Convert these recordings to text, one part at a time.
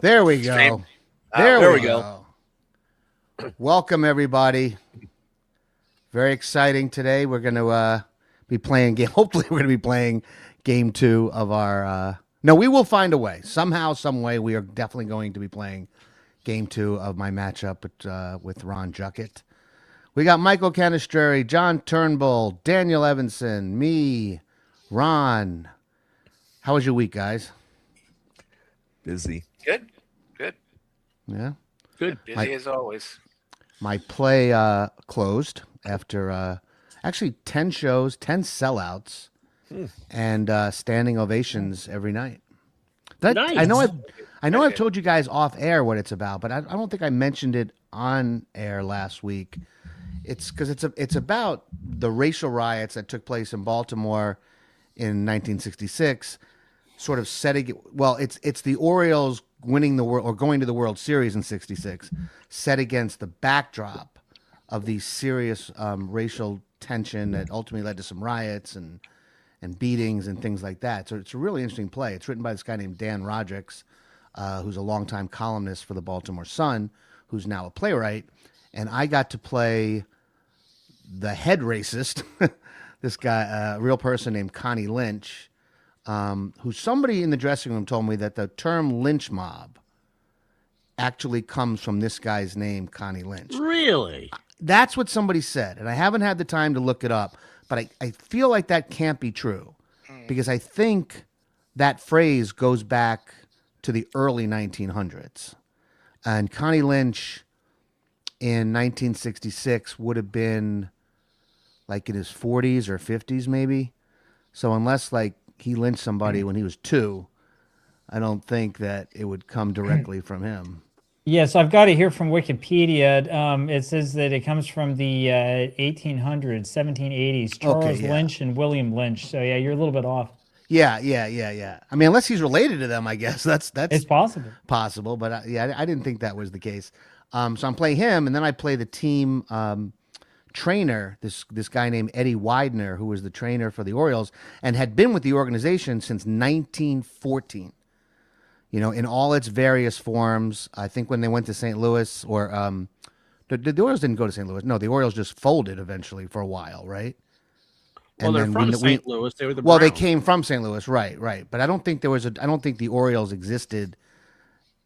There we go. There we go. Welcome, everybody. Very exciting today. We're going to be playing game. Hopefully, we're going to be playing game 2 of our. No, we will find a way. Somehow, some way, we are definitely going to be playing game 2 of my matchup with Ron Juckett. We got Michael Canestrari, John Turnbull, Daniel Evanson, me, Ron. How was your week, guys? Busy. Good. Yeah. Good. Busy as always. My play closed after actually 10 shows, 10 sellouts, and standing ovations every night. Nice. I know I've told you guys off air what it's about, but I don't think I mentioned it on air last week. It's because it's about the racial riots that took place in Baltimore in 1966, sort of setting. Well, it's the Orioles winning the world or going to the World Series in '66, set against the backdrop of these serious racial tension that ultimately led to some riots and beatings and things like that. So it's a really interesting play. It's written by this guy named Dan Rodricks, who's a longtime columnist for the Baltimore Sun, who's now a playwright. And I got to play the head racist, this guy, a real person named Connie Lynch, who somebody in the dressing room told me that the term lynch mob actually comes from this guy's name, Connie Lynch. Really? That's what somebody said, and I haven't had the time to look it up, but I feel like that can't be true because I think that phrase goes back to the early 1900s. And Connie Lynch in 1966 would have been like in his 40s or 50s maybe. So unless like he lynched somebody when he was 2, I don't think that it would come directly from him. Yes, I've got it here from Wikipedia. It says that it comes from the 1800s, 1780s, Charles Lynch and William Lynch. So yeah, you're a little bit off. Yeah. I mean, unless he's related to them, I guess that's It's possible. possible. But I didn't think that was the case. So I'm playing him, and then I play the team trainer, this guy named Eddie Widener, who was the trainer for the Orioles and had been with the organization since 1914. You know, in all its various forms. I think when they went to St. Louis, or the Orioles didn't go to St. Louis. No, the Orioles just folded eventually for a while, right? Well, they're from St. Louis. They were the Well, Browns. they came from St. Louis, right. But I don't think I don't think the Orioles existed.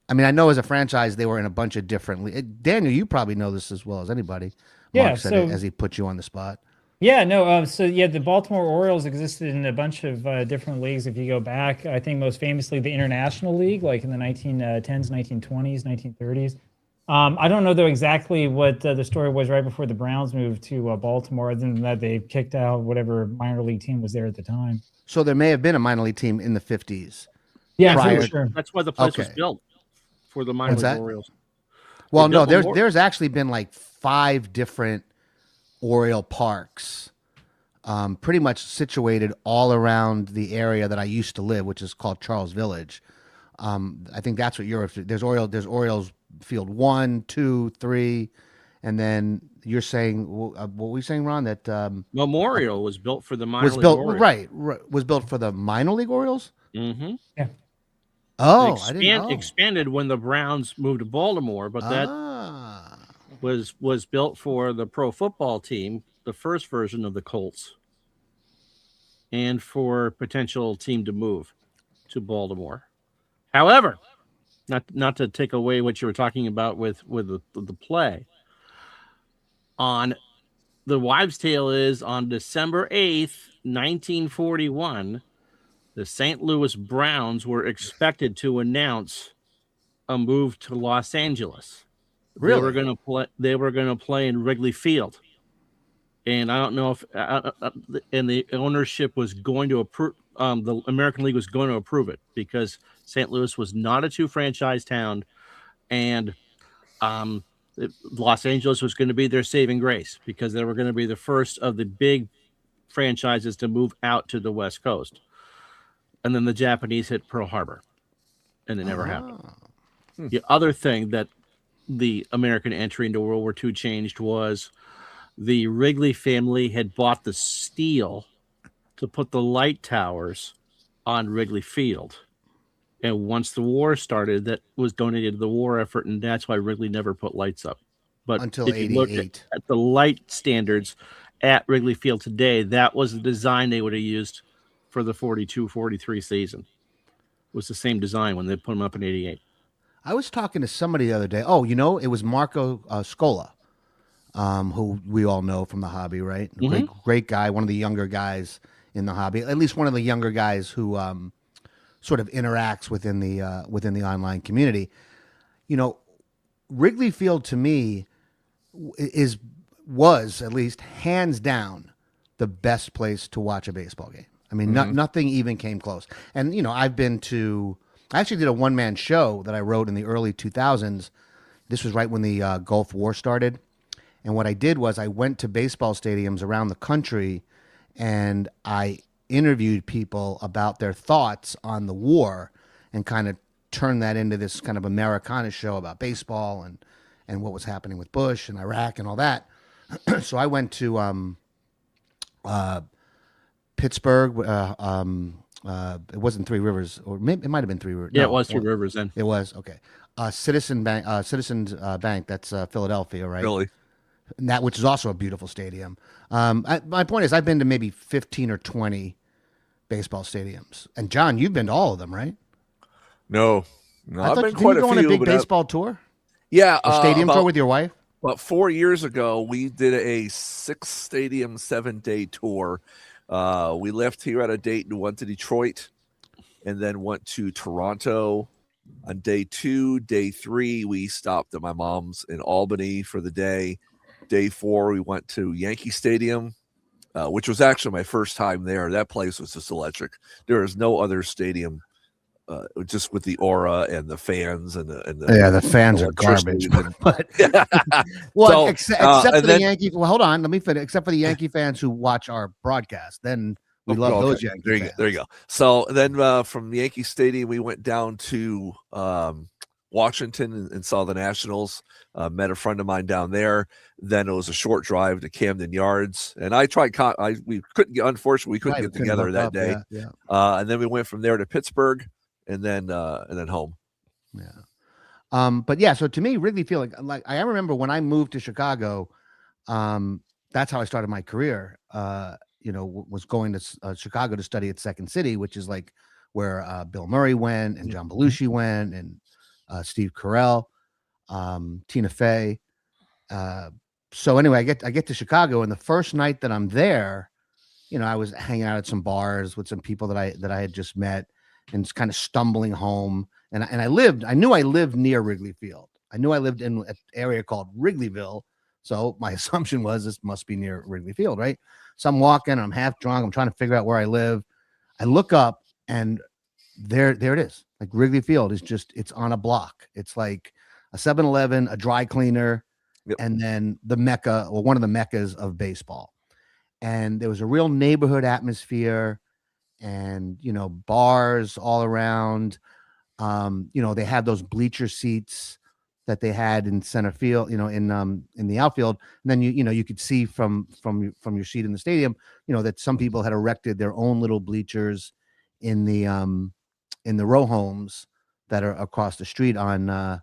I mean, I know as a franchise they were in a bunch of different. Daniel, you probably know this as well as anybody. Mark said it as he put you on the spot. Yeah, no. So yeah, the Baltimore Orioles existed in a bunch of different leagues. If you go back, I think most famously the International League, like in the 1910s, 1920s, 1930s. I don't know though exactly what the story was right before the Browns moved to Baltimore. Other than that, they kicked out whatever minor league team was there at the time. So there may have been a minor league team in the 50s. Yeah, for sure. That's why the place was built for the minor league Orioles. Well, no, there's actually been like 5 different Oriole parks, pretty much situated all around the area that I used to live, which is called Charles Village. I think that's what you're. There's Orioles Field 1, 2, 3, and then you're saying what were you saying, Ron? That Memorial was built for the minor league Orioles. Right, was built for the minor league Orioles. Mm-hmm. Yeah. Oh, I didn't know. Expanded when the Browns moved to Baltimore, but that was built for the pro football team, the first version of the Colts, and for potential team to move to Baltimore. However, not to take away what you were talking about with the play, on the wives' tale is on December 8th, 1941, the St. Louis Browns were expected to announce a move to Los Angeles. Really? They were going to play in Wrigley Field, and I don't know if and the ownership was going to approve. The American League was going to approve it because St. Louis was not a 2-franchise town, and Los Angeles was going to be their saving grace because they were going to be the first of the big franchises to move out to the West Coast. And then the Japanese hit Pearl Harbor, and it never happened. The other thing that the American entry into World War II changed was the Wrigley family had bought the steel to put the light towers on Wrigley Field. And once the war started, that was donated to the war effort, and that's why Wrigley never put lights up. But until if you look '88. at the light standards at Wrigley Field today, that was the design they would have used for the 42-43 season. Was the same design when they put them up in '88. I was talking to somebody the other day. Oh, it was Marco Scola, who we all know from the hobby, right? Great guy, one of the younger guys in the hobby, at least one of the younger guys who sort of interacts within the online community. Wrigley Field to me was at least hands down the best place to watch a baseball game. I mean, nothing even came close. And I actually did a one-man show that I wrote in the early 2000s. This was right when the Gulf War started. And what I did was I went to baseball stadiums around the country and I interviewed people about their thoughts on the war and kind of turned that into this kind of Americana show about baseball and what was happening with Bush and Iraq and all that. So I went to Pittsburgh. It wasn't Three Rivers, or maybe it might have been Three Rivers. Yeah, it was Three Rivers then. It was, okay. Citizens Bank. That's Philadelphia, right? Really? And that, which is also a beautiful stadium. My point is, I've been to maybe 15 or 20 baseball stadiums. And John, you've been to all of them, right? No, I've been quite a few. Did you go on a big baseball tour? Yeah, a stadium tour with your wife? About 4 years ago, we did a 6-stadium, 7-day tour. We left here at a date and went to Detroit, and then went to Toronto. On day 2, day 3, we stopped at my mom's in Albany for the day. Day 4, we went to Yankee Stadium, which was actually my first time there. That place was just electric. There is no other stadium, just with the aura and the fans and the fans are garbage. But well, except for the Yankee. Well, hold on, let me finish. Except for the Yankee fans who watch our broadcast, then we love those Yankee fans. There you go. So then from Yankee Stadium, we went down to Washington and saw the Nationals. Met a friend of mine down there. Then it was a short drive to Camden Yards, and I tried. Unfortunately, we couldn't get together that day. Yeah. And then we went from there to Pittsburgh, and then home. Yeah. But yeah, so to me, Wrigley Field, like I remember when I moved to Chicago, that's how I started my career. Was going to Chicago to study at Second City, which is like where Bill Murray went and John Belushi went and Steve Carell, Tina Fey. So anyway, I get to Chicago, and the first night that I'm there, I was hanging out at some bars with some people that I had just met, and just kind of stumbling home. And I knew I lived near Wrigley Field. I knew I lived in an area called Wrigleyville. So my assumption was this must be near Wrigley Field, right? So I'm walking, I'm half drunk. I'm trying to figure out where I live. I look up, and there it is. Like Wrigley Field is it's on a block. It's like a 7-Eleven, a dry cleaner, and then the Mecca, or one of the Meccas of baseball. And there was a real neighborhood atmosphere, and bars all around. They had those bleacher seats that they had in center field, in the outfield. And then you could see from your seat in the stadium, that some people had erected their own little bleachers in the row homes that are across the street on not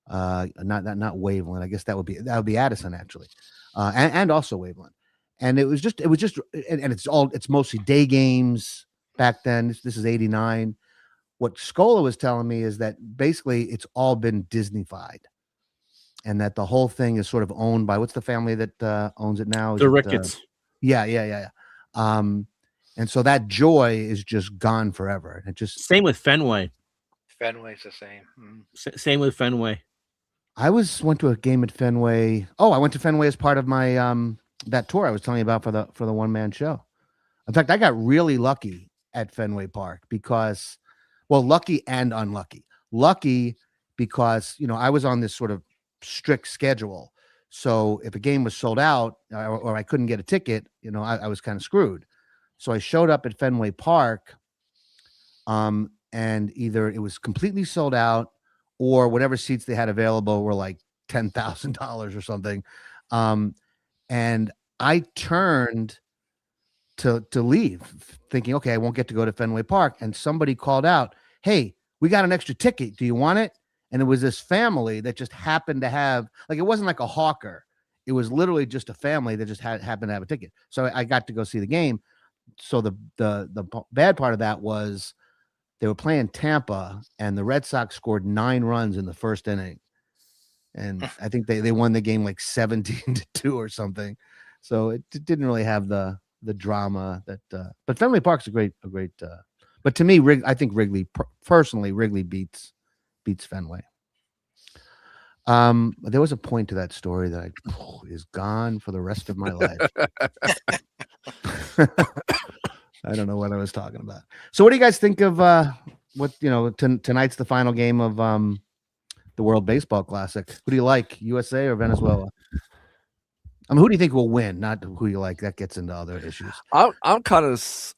Waveland. I guess that would be Addison actually, and also Waveland. And it was just, and it's mostly day games back then. This is '89. What Scola was telling me is that basically it's all been Disneyfied, and that the whole thing is sort of owned by, what's the family that owns it now? The Ricketts. Yeah. And so that joy is just gone forever. It just same with Fenway. Fenway's the same. Same with Fenway. I went to a game at Fenway. Oh, I went to Fenway as part of my that tour I was telling you about for the one-man show. In fact, I got really lucky at Fenway Park because, well, lucky and unlucky. Lucky because I was on this sort of strict schedule. So if a game was sold out or I couldn't get a ticket, I was kind of screwed. So I showed up at Fenway Park, and either it was completely sold out or whatever seats they had available were like $10,000 or something. And I turned to leave thinking, okay, I won't get to go to Fenway Park. And somebody called out, hey, we got an extra ticket. Do you want it? And it was this family that just happened to have, like, it wasn't like a hawker. It was literally just a family that just happened to have a ticket. So I got to go see the game. So the bad part of that was they were playing Tampa, and the Red Sox scored 9 runs in the first inning. And I think they won the game like 17-2 or something. So it didn't really have the drama that, but Fenway Park's a great, but to me, I think Wrigley beats Fenway. There was a point to that story that is gone for the rest of my life. I don't know what I was talking about. So what do you guys think of tonight's the final game of the World Baseball Classic? Who do you like, USA or Venezuela? I mean, who do you think will win? Not who you like. That gets into other issues. I'm kind of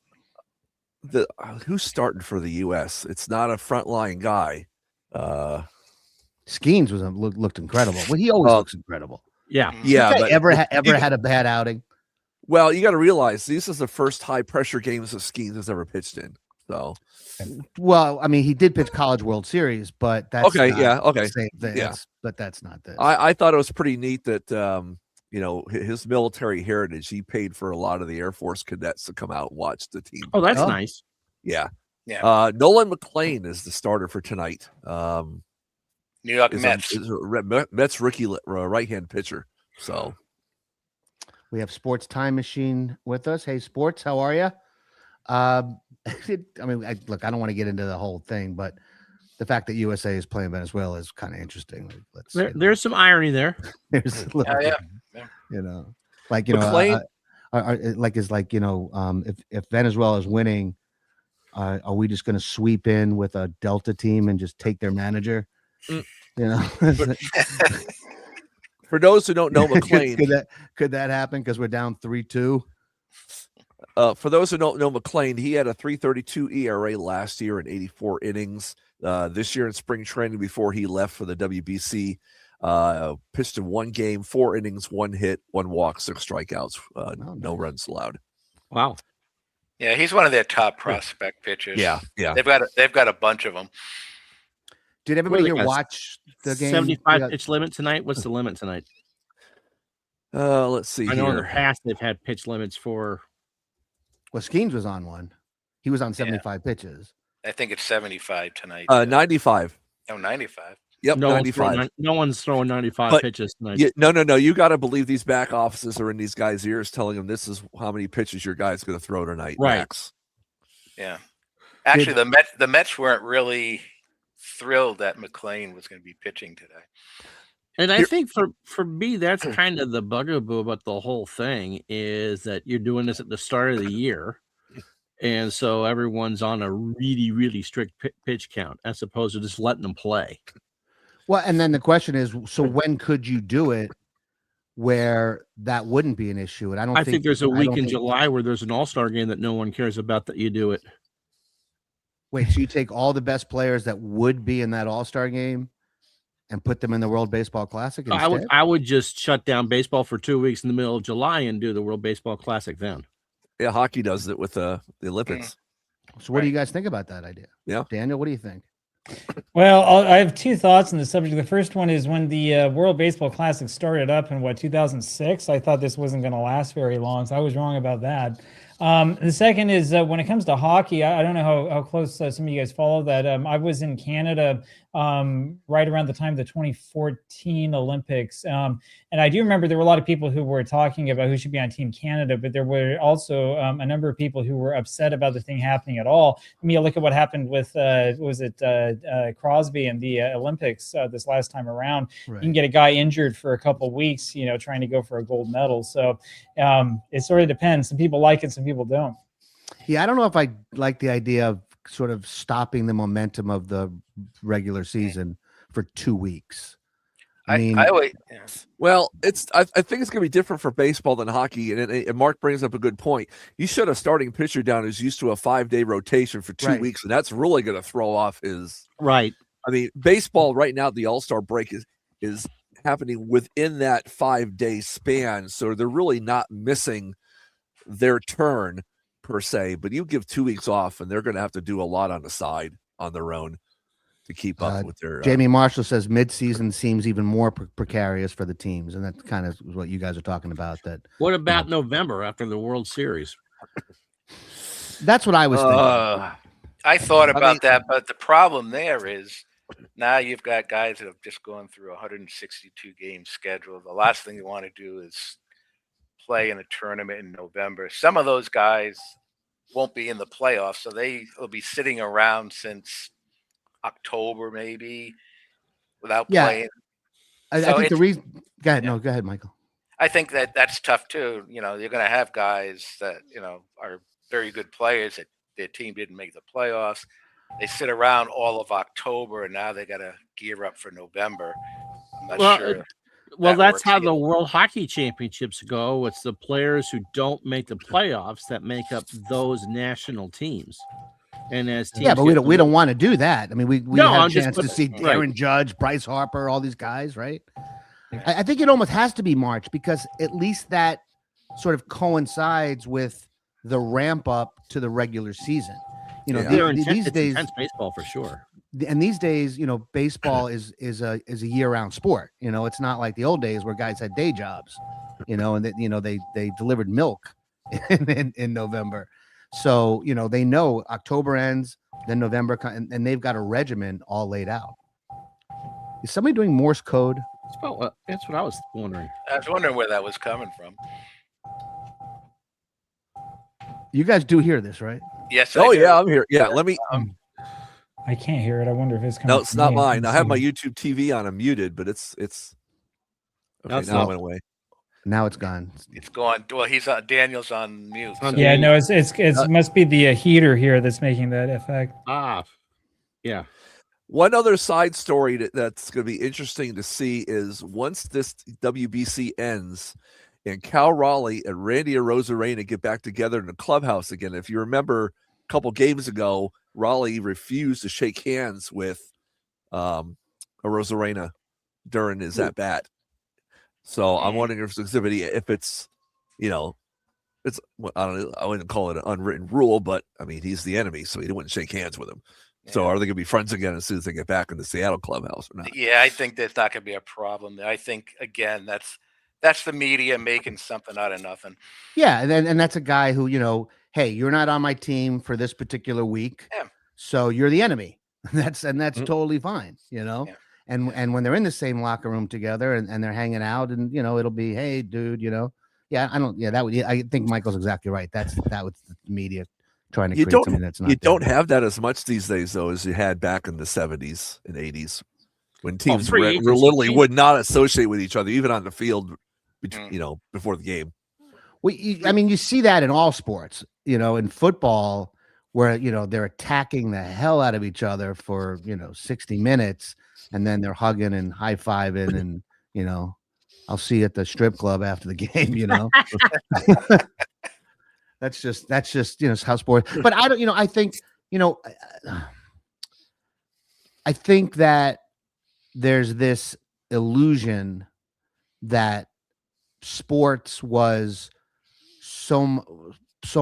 who's starting for the U.S. It's not a frontline guy. Skeens looked incredible. Well, he always looks incredible. Yeah. Yeah. But ever had a bad outing? Well, you got to realize this is the first high pressure games that Skeens has ever pitched in. So, well, I mean, he did pitch College World Series, but that's okay. not Yeah. Okay. the same thing. Yeah. But that's not this. I thought it was pretty neat that his military heritage. He paid for a lot of the Air Force cadets to come out and watch the team. Oh, that's nice. Yeah. Yeah. Nolan McLean is the starter for tonight. New York Mets. Mets rookie right-hand pitcher. So we have Sports Time Machine with us. Hey, Sports, how are you? I mean, I don't want to get into the whole thing, but the fact that USA is playing Venezuela is kind of interesting. There's some irony there. There's a little, like McLean, if Venezuela is winning, are we just going to sweep in with a Delta team and just take their manager? For those who don't know McLean, could that happen because we're down 3-2? For those who don't know McLean, he had a 3.32 ERA last year in 84 innings. This year in spring training before he left for the WBC, pitched in 1 game, 4 innings, 1 hit, 1 walk, 6 strikeouts, no runs allowed. Wow. Yeah, he's one of their top prospect pitchers. Yeah. They've got a bunch of them. Did everybody here watch the game? 75 pitch limit tonight. What's the limit tonight? Let's see. I know in the past they've had pitch limits for. Well, Skeens was on one. He was on 75 pitches. I think it's 75 tonight. 95. Oh, 95. Yep, no 95. No one's throwing 95 pitches tonight. No. You got to believe these back offices are in these guys' ears telling them this is how many pitches your guy's going to throw tonight. Right. Max. Yeah. Actually, the Mets weren't really thrilled that McLean was going to be pitching today. And I think for me, that's kind of the bugaboo about the whole thing is that you're doing this at the start of the year. And so everyone's on a really, really strict pitch count as opposed to just letting them play. Well, and then the question is, so when could you do it where that wouldn't be an issue? And I think there's a week in July where there's an all-star game that no one cares about that you do it. Wait, so you take all the best players that would be in that all-star game and put them in the World Baseball Classic instead? I would just shut down baseball for 2 weeks in the middle of July and do the World Baseball Classic then. Yeah, hockey does it with the Olympics. So what do you guys think about that idea? Yeah. Daniel, what do you think? Well, I have 2 thoughts on the subject. The first one is when the World Baseball Classic started up in 2006, I thought this wasn't going to last very long, so I was wrong about that. The second is when it comes to hockey, I don't know how close some of you guys follow that. I was in Canada right around the time of the 2014 Olympics. And I do remember there were a lot of people who were talking about who should be on Team Canada, but there were also a number of people who were upset about the thing happening at all. I mean, look at what happened with, Crosby in the Olympics this last time around. Right. You can get a guy injured for a couple of weeks, trying to go for a gold medal. So it sort of depends. Some people like it, some people don't. Yeah, I don't know if I like the idea of sort of stopping the momentum of the regular season for 2 weeks. Well, I think it's going to be different for baseball than hockey. And Mark brings up a good point. You shut a starting pitcher down who's used to a 5-day rotation for 2 weeks, and that's really going to throw off his right. I mean, baseball right now, the All-Star break is happening within that 5-day span, so they're really not missing their turn per se. But you give 2 weeks off, and they're going to have to do a lot on the side on their own. to keep up with their. Jamie Marshall says midseason seems even more precarious for the teams, and that's kind of what you guys are talking about. That What about November after the World Series? that's what I was thinking. I thought about that, but the problem there is now you've got guys that have just gone through a 162 game schedule. The last thing you want to do is play in a tournament in November. Some of those guys won't be in the playoffs, so they will be sitting around since October maybe without playing. I think the reason. Go ahead. No, go ahead, Michael. I think that's tough too. You're going to have guys that are very good players that their team didn't make the playoffs. They sit around all of October, and now they got to gear up for November. I'm not sure. Well, that's how the World Hockey Championships go. It's the players who don't make the playoffs that make up those national teams. And as teams but we don't want to do that. I mean, we have a chance to see right. Darren Judge, Bryce Harper, all these guys, right? I think it almost has to be March because at least that sort of coincides with the ramp up to the regular season. These days, intense baseball for sure. And these days, baseball is a year-round sport. It's not like the old days where guys had day jobs, and they delivered milk in November. So, they know October ends, then November, and they've got a regimen all laid out. Is somebody doing Morse code? That's what I was wondering. I was wondering where that was coming from. You guys do hear this, right? Yes. Yeah, I'm here. Yeah, let me. I can't hear it. I wonder if it's coming. No, it's not mine. I have my YouTube TV on. I'm muted, but it's. Okay, now it went away. Now it's gone. It's gone. Well, he's on. Daniel's on mute. So. Yeah, no, it must be the heater here that's making that effect. Yeah. One other side story that's going to be interesting to see is once this WBC ends and Cal Raleigh and Randy Arozarena get back together in the clubhouse again. If you remember a couple games ago, Raleigh refused to shake hands with Arozarena during his at bat. So I'm wondering if it's it's I don't know, I wouldn't call it an unwritten rule, but I mean he's the enemy, so he wouldn't shake hands with him. So are they going to be friends again as soon as they get back in the Seattle clubhouse or not? Yeah, I think there's not going to be a problem. I think again that's the media making something out of nothing. Yeah, and that's a guy who hey, you're not on my team for this particular week, so you're the enemy. That's totally fine, Yeah. And when they're in the same locker room together and they're hanging out, and it'll be, hey, dude, I think Michael's exactly right. That was the media trying to create something that's not. You don't have that as much these days, though, as you had back in the 70s and 80s when teams literally would not associate with each other, even on the field, before the game. Well, you see that in all sports, in football, where, they're attacking the hell out of each other for, 60 minutes, and then they're hugging and high-fiving and, I'll see you at the strip club after the game, That's just how sports. But I don't, I think that there's this illusion that sports was so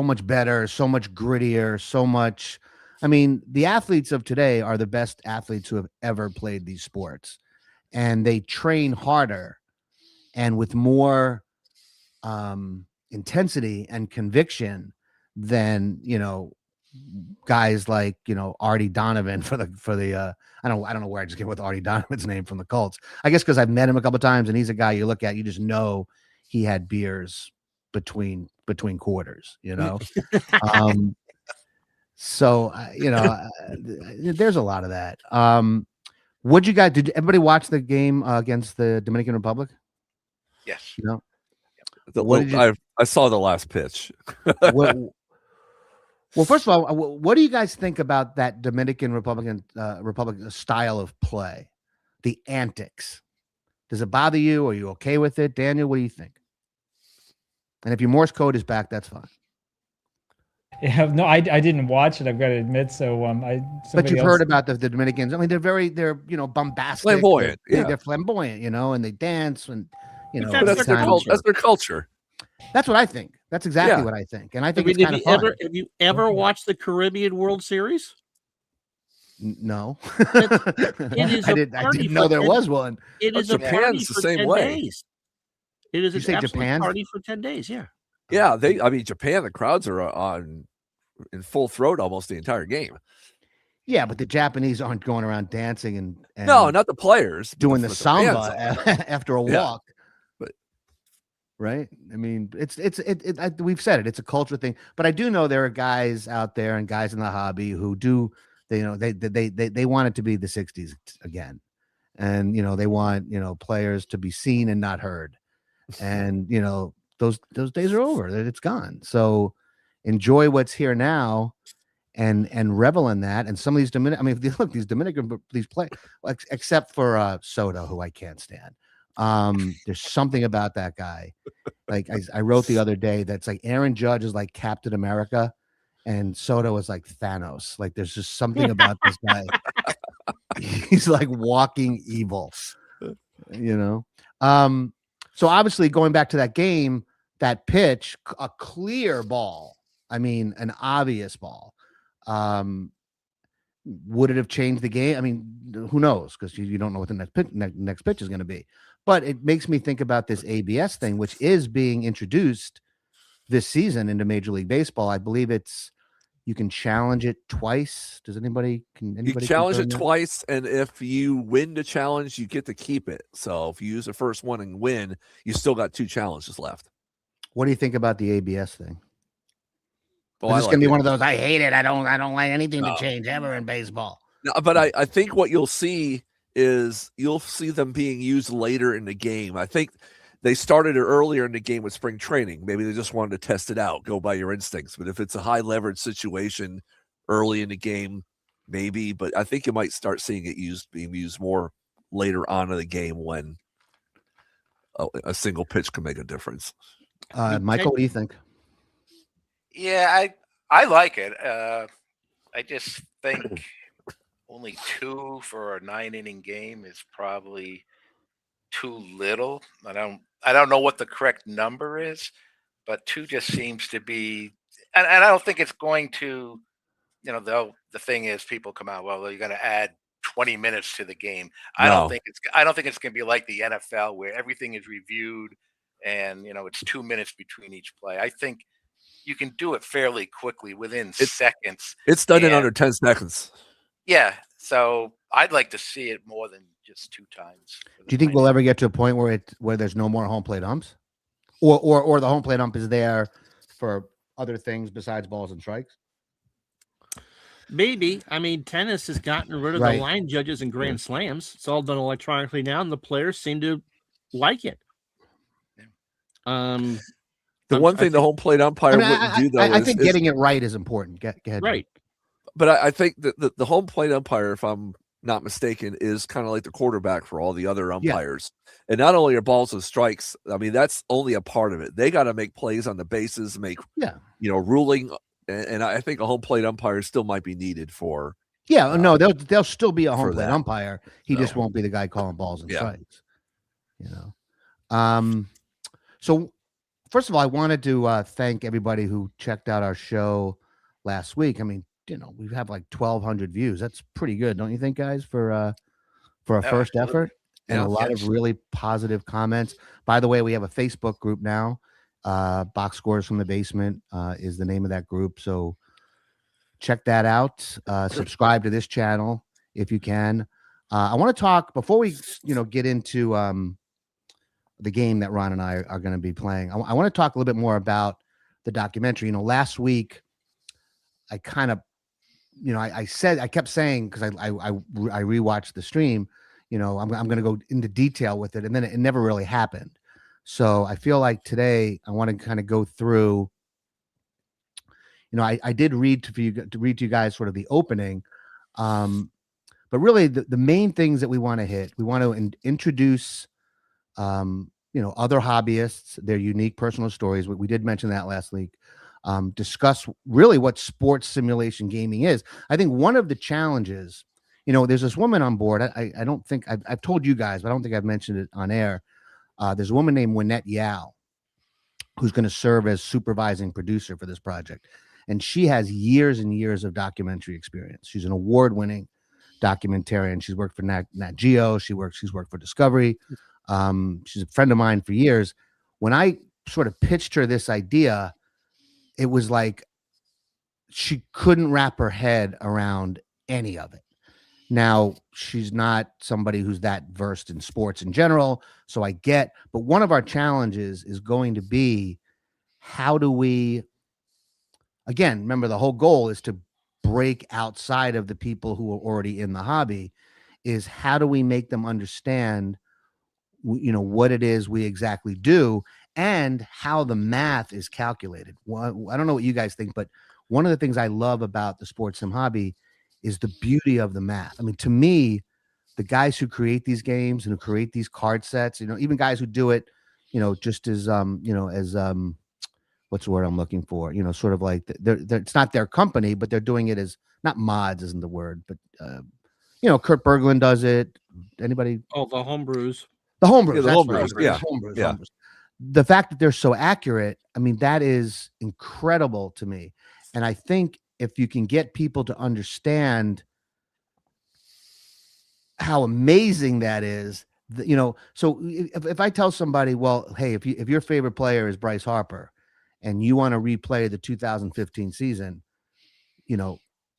much better, so much grittier, so much. I mean, the athletes of today are the best athletes who have ever played these sports, and they train harder and with more intensity and conviction than guys like Artie Donovan for the I don't know where I just get with Artie Donovan's name from the Colts. I guess because I've met him a couple of times, and he's a guy you look at, you just know he had beers between quarters, so there's a lot of that. Did everybody watch the game against the Dominican Republic? Yes. I saw the last pitch. Well, first of all, what do you guys think about that Dominican Republic style of play? The antics. Does it bother you? Are you okay with it? Daniel, what do you think? And if your Morse code is back, that's fine. Yeah, no, I didn't watch it. I've got to admit. So but you've heard about the Dominicans. I mean, they're bombastic, flamboyant. They're flamboyant, and they dance and that's their culture. That's what I think. That's exactly what I think, and I think it's kind of fun. Have you ever watched the Caribbean World Series? No, It is I a didn't party know for there 10 was one. It Oh, is a Japan's party the for same 10 way. days. It is You an say absolute Japan's- party for 10 days. Yeah. Yeah, I mean, Japan, the crowds are on in full throat almost the entire game. Yeah, but the Japanese aren't going around dancing and No, not the players but doing the but fans samba are. after a Yeah. walk. But- right, I mean, we've said it. It's a culture thing, but I do know there are guys out there and guys in the hobby who do. They want it to be the '60s again, and they want players to be seen and not heard, and those days are over. It's gone. So enjoy what's here now. And revel in that. And some of these Dominican, I mean, if you look, these play, except for Soto, who I can't stand. There's something about that guy. Like I wrote the other day, that's like Aaron Judge is like Captain America, and Soto is like Thanos. Like there's just something about this guy. He's like walking evil. So obviously going back to that game, that pitch, a clear ball. I mean, an obvious ball. Would it have changed the game? I mean, who knows? Because you don't know what the next pitch is going to be. But it makes me think about this ABS thing, which is being introduced this season into Major League Baseball. I believe you can challenge it twice. Does anybody You challenge it confirm that? twice, and if you win the challenge, you get to keep it. So if you use the first one and win, you still got 2 challenges left. What do you think about the ABS thing? Well, Is I this like gonna be it. one of those? I hate it. I don't like anything No. to change ever in baseball. No, but I think what you'll see is you'll see them being used later in the game. I think they started it earlier in the game with spring training. Maybe they just wanted to test it out, go by your instincts. But if it's a high leverage situation early in the game, maybe. But I think you might start seeing it being used more later on in the game when a single pitch can make a difference. Michael, what do you think? Yeah, I like it. I just think only 2 for a 9-inning game is probably too little. I don't know what the correct number is, but 2 just seems to be, and I don't think it's going to, though the thing is people come out, well, you're going to add 20 minutes to the game. I don't think it's going to be like the NFL where everything is reviewed and it's 2 minutes between each play. I think you can do it fairly quickly within seconds. It's done in under 10 seconds. Yeah, so I'd like to see it more than just 2 times. Do you think we'll ever get to a point where there's no more home plate umps, or the home plate ump is there for other things besides balls and strikes? Maybe. I mean, tennis has gotten rid of Right. the line judges in Grand Slams. It's all done electronically now, and the players seem to like it. The one thing the home plate umpire wouldn't do, though, I think getting it right is important. Go ahead. Right. But I think that the home plate umpire, if I'm not mistaken, is kind of like the quarterback for all the other umpires. And not only are balls and strikes, I mean, that's only a part of it. They got to make plays on the bases, make ruling. And I think a home plate umpire still might be needed for. Yeah, no, there'll still be a home plate that. umpire. He just won't be the guy calling balls and strikes. So first of all, I wanted to thank everybody who checked out our show last week. I mean, we have like 1,200 views. That's pretty good, don't you think, guys, for a first effort? And a lot of really positive comments. By the way, we have a Facebook group now. Box Scores from the Basement is the name of that group. So check that out. Subscribe to this channel if you can. I want to talk before we, get into the game that Ron and I are going to be playing. I want to talk a little bit more about the documentary. Last week, I kind of, I kept saying, because I rewatched the stream, I'm going to go into detail with it, and then it never really happened. So I feel like today I want to kind of go through. I did read to you guys sort of the opening, but really the main things that we want to hit. We want to introduce other hobbyists, their unique personal stories. We did mention that last week. Discuss really what sports simulation gaming is. I think one of the challenges, there's this woman on board. I don't think I've told you guys, but I don't think I've mentioned it on air. There's a woman named Wynette Yao who's going to serve as supervising producer for this project. And she has years and years of documentary experience. She's an award-winning documentarian. She's worked for Nat Geo. She's worked for Discovery. She's a friend of mine for years. When I sort of pitched her this idea, it was like she couldn't wrap her head around any of it. Now, she's not somebody who's that versed in sports in general, so I get, but one of our challenges is going to be, how do we, again, remember the whole goal is to break outside of the people who are already in the hobby, is how do we make them understand, what it is we exactly do and how the math is calculated. Well, I don't know what you guys think, but one of the things I love about the sports sim hobby is the beauty of the math. I mean, to me, the guys who create these games and who create these card sets, even guys who do it, just as, what's the word I'm looking for? Sort of like they're it's not their company, but they're doing it as, not mods isn't the word, but, Kurt Berglund does it. Anybody? Oh, the homebrews. The homebrews. Yeah, the homebrews. Yeah. Homebrews. Yeah. Homebrews. The fact that they're so accurate, I mean, that is incredible to me. And I think if you can get people to understand how amazing that is, so if I tell somebody, well, hey, if your favorite player is Bryce Harper and you want to replay the 2015 season, his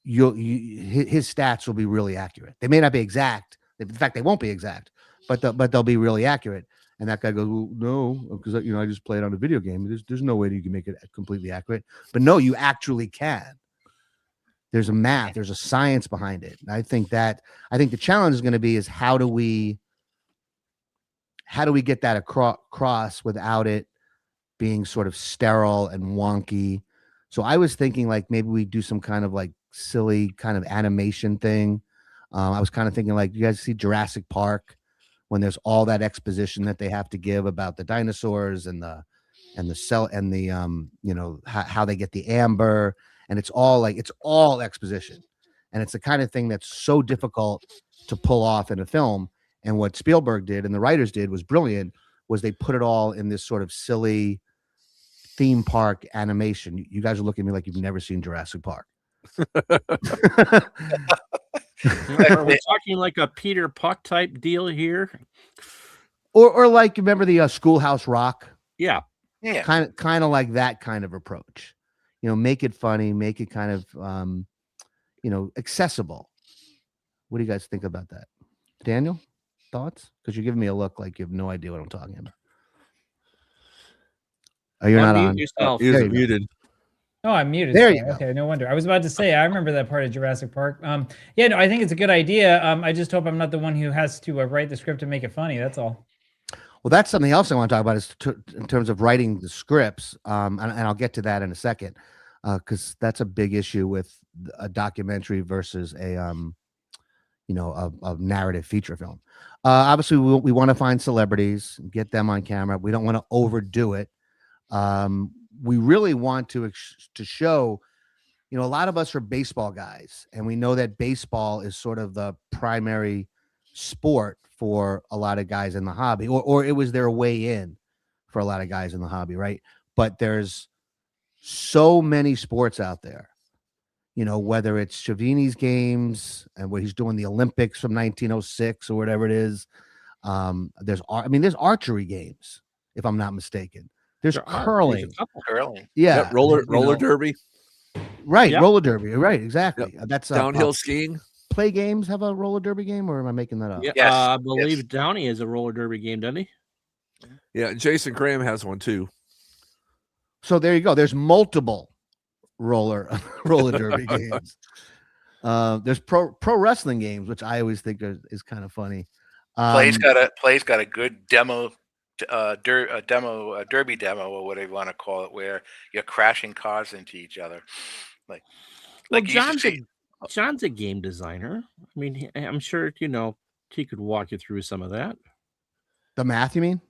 stats will be really accurate. They may not be exact. In fact, they won't be exact, but they'll be really accurate. And that guy goes, well, no, because I just played on a video game. There's no way that you can make it completely accurate. But no, you actually can. There's a math, there's a science behind it. And I think the challenge is going to be is how do we get that across without it being sort of sterile and wonky. So I was thinking like maybe we do some kind of like silly kind of animation thing. I was kind of thinking like, you guys see Jurassic Park when there's all that exposition that they have to give about the dinosaurs and the cell and the how they get the amber. And it's all exposition. And it's the kind of thing that's so difficult to pull off in a film. And what Spielberg did and the writers did was brilliant, was they put it all in this sort of silly theme park animation. You guys are looking at me like you've never seen Jurassic Park. Are we talking like a Peter Puck type deal here? Or like, remember the Schoolhouse Rock? Yeah. Yeah. Kind of like that kind of approach. Make it funny, make it kind of, accessible. What do you guys think about that? Daniel, thoughts? Because you're giving me a look like you have no idea what I'm talking about. Oh, you're not on. Yourself. He was muted. Oh, I'm muted. There Sorry. you go. Okay, no wonder. I was about to say, I remember that part of Jurassic Park. Yeah, no, I think it's a good idea. I just hope I'm not the one who has to write the script and make it funny. That's all. Well, that's something else I want to talk about is in terms of writing the scripts. And I'll get to that in a second. Because that's a big issue with a documentary versus a narrative feature film. Obviously, we want to find celebrities, get them on camera. We don't want to overdo it. We really want to show, a lot of us are baseball guys, and we know that baseball is sort of the primary sport for a lot of guys in the hobby, or it was their way in for a lot of guys in the hobby, right? But there's so many sports out there, whether it's Schiavini's games and what he's doing the Olympics from 1906 or whatever it is. There's archery games, if I'm not mistaken. There's curling. Curling. Yeah. Yep, roller derby. Right. Yep. Roller derby. Right. Exactly. Yep. That's Downhill skiing. Play games have a roller derby game, or am I making that up? Yeah, Yes, I believe yes. Downey is a roller derby game, doesn't he? Yeah, Jason Graham has one too. So there you go. There's multiple roller derby games. There's pro wrestling games, which I always think is kind of funny. Play's got a good demo, derby demo, or whatever you want to call it, where you're crashing cars into each other. Well, Like you used to see. John's a game designer. I mean, I'm sure he could walk you through some of that. The math, you mean?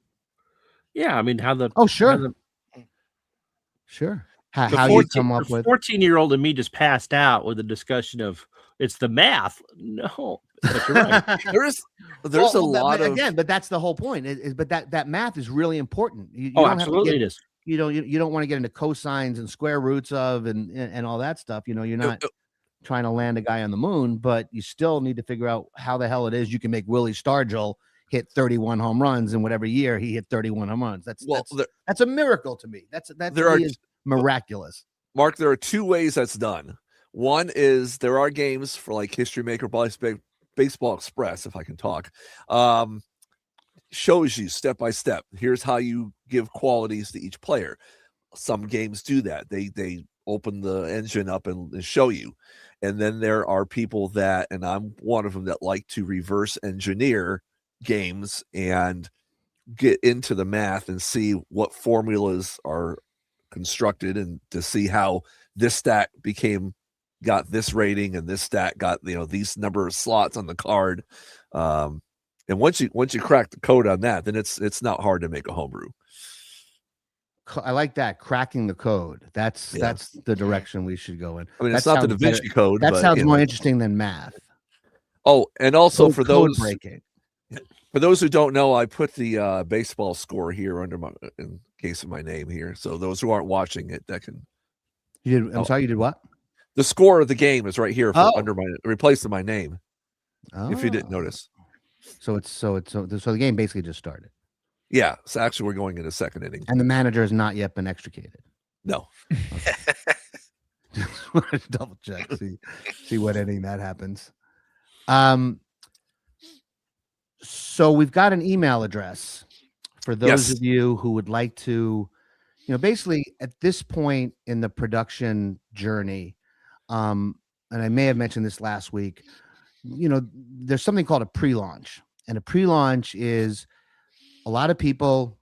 Yeah, I mean Sure. Sure. How you come up with 14-year-old and me just passed out with a discussion of it's the math. No, but you're right. There's a lot of again, but that's the whole point. But that math is really important. You Oh, don't absolutely, have to it is. you don't want to get into cosines and square roots of and all that stuff. You're not trying to land a guy on the moon, but you still need to figure out how the hell it is you can make Willie Stargell hit 31 home runs, and whatever year he hit 31 home runs. That's a miracle to me. That to me is miraculous. Mark, there are two ways that's done. One is there are games for like History Maker, Baseball Express, if I can talk, shows you step by step. Here's how you give qualities to each player. Some games do that. They open the engine up and show you. And then there are people that, and I'm one of them, that like to reverse engineer games and get into the math and see what formulas are constructed, and to see how this stat got this rating and this stat got these number of slots on the card. And once you crack the code on that, then it's not hard to make a homebrew. I like that, cracking the code. That's the direction we should go in. I mean, it's not the Da Vinci Code. That sounds more interesting than math. Oh, and also for those breaking. For those who don't know, I put the baseball score here in case of my name here. So those who aren't watching it, that can. You did. I'm sorry. You did what? The score of the game is right here replacing my name. Oh. If you didn't notice. So the game basically just started. Yeah. So actually, we're going into second inning, and the manager has not yet been extricated. No. Okay. Just want to double check, see what inning that happens. So we've got an email address for those of you who would like to, basically at this point in the production journey, and I may have mentioned this last week, there's something called a pre-launch. And a pre-launch is a lot of people,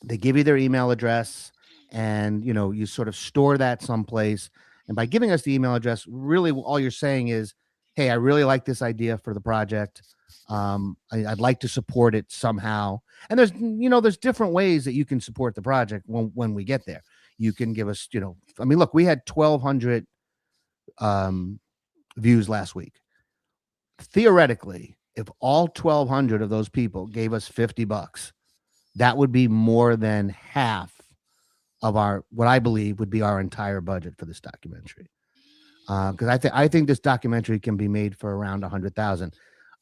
they give you their email address, and, you sort of store that someplace. And by giving us the email address, really all you're saying is, hey, I really like this idea for the project. I'd like to support it somehow. And there's different ways that you can support the project when we get there. You can give us, look, we had 1,200 views last week. Theoretically, if all 1,200 of those people gave us $50, that would be more than half of what I believe would be our entire budget for this documentary. Because I think this documentary can be made for around 100,000.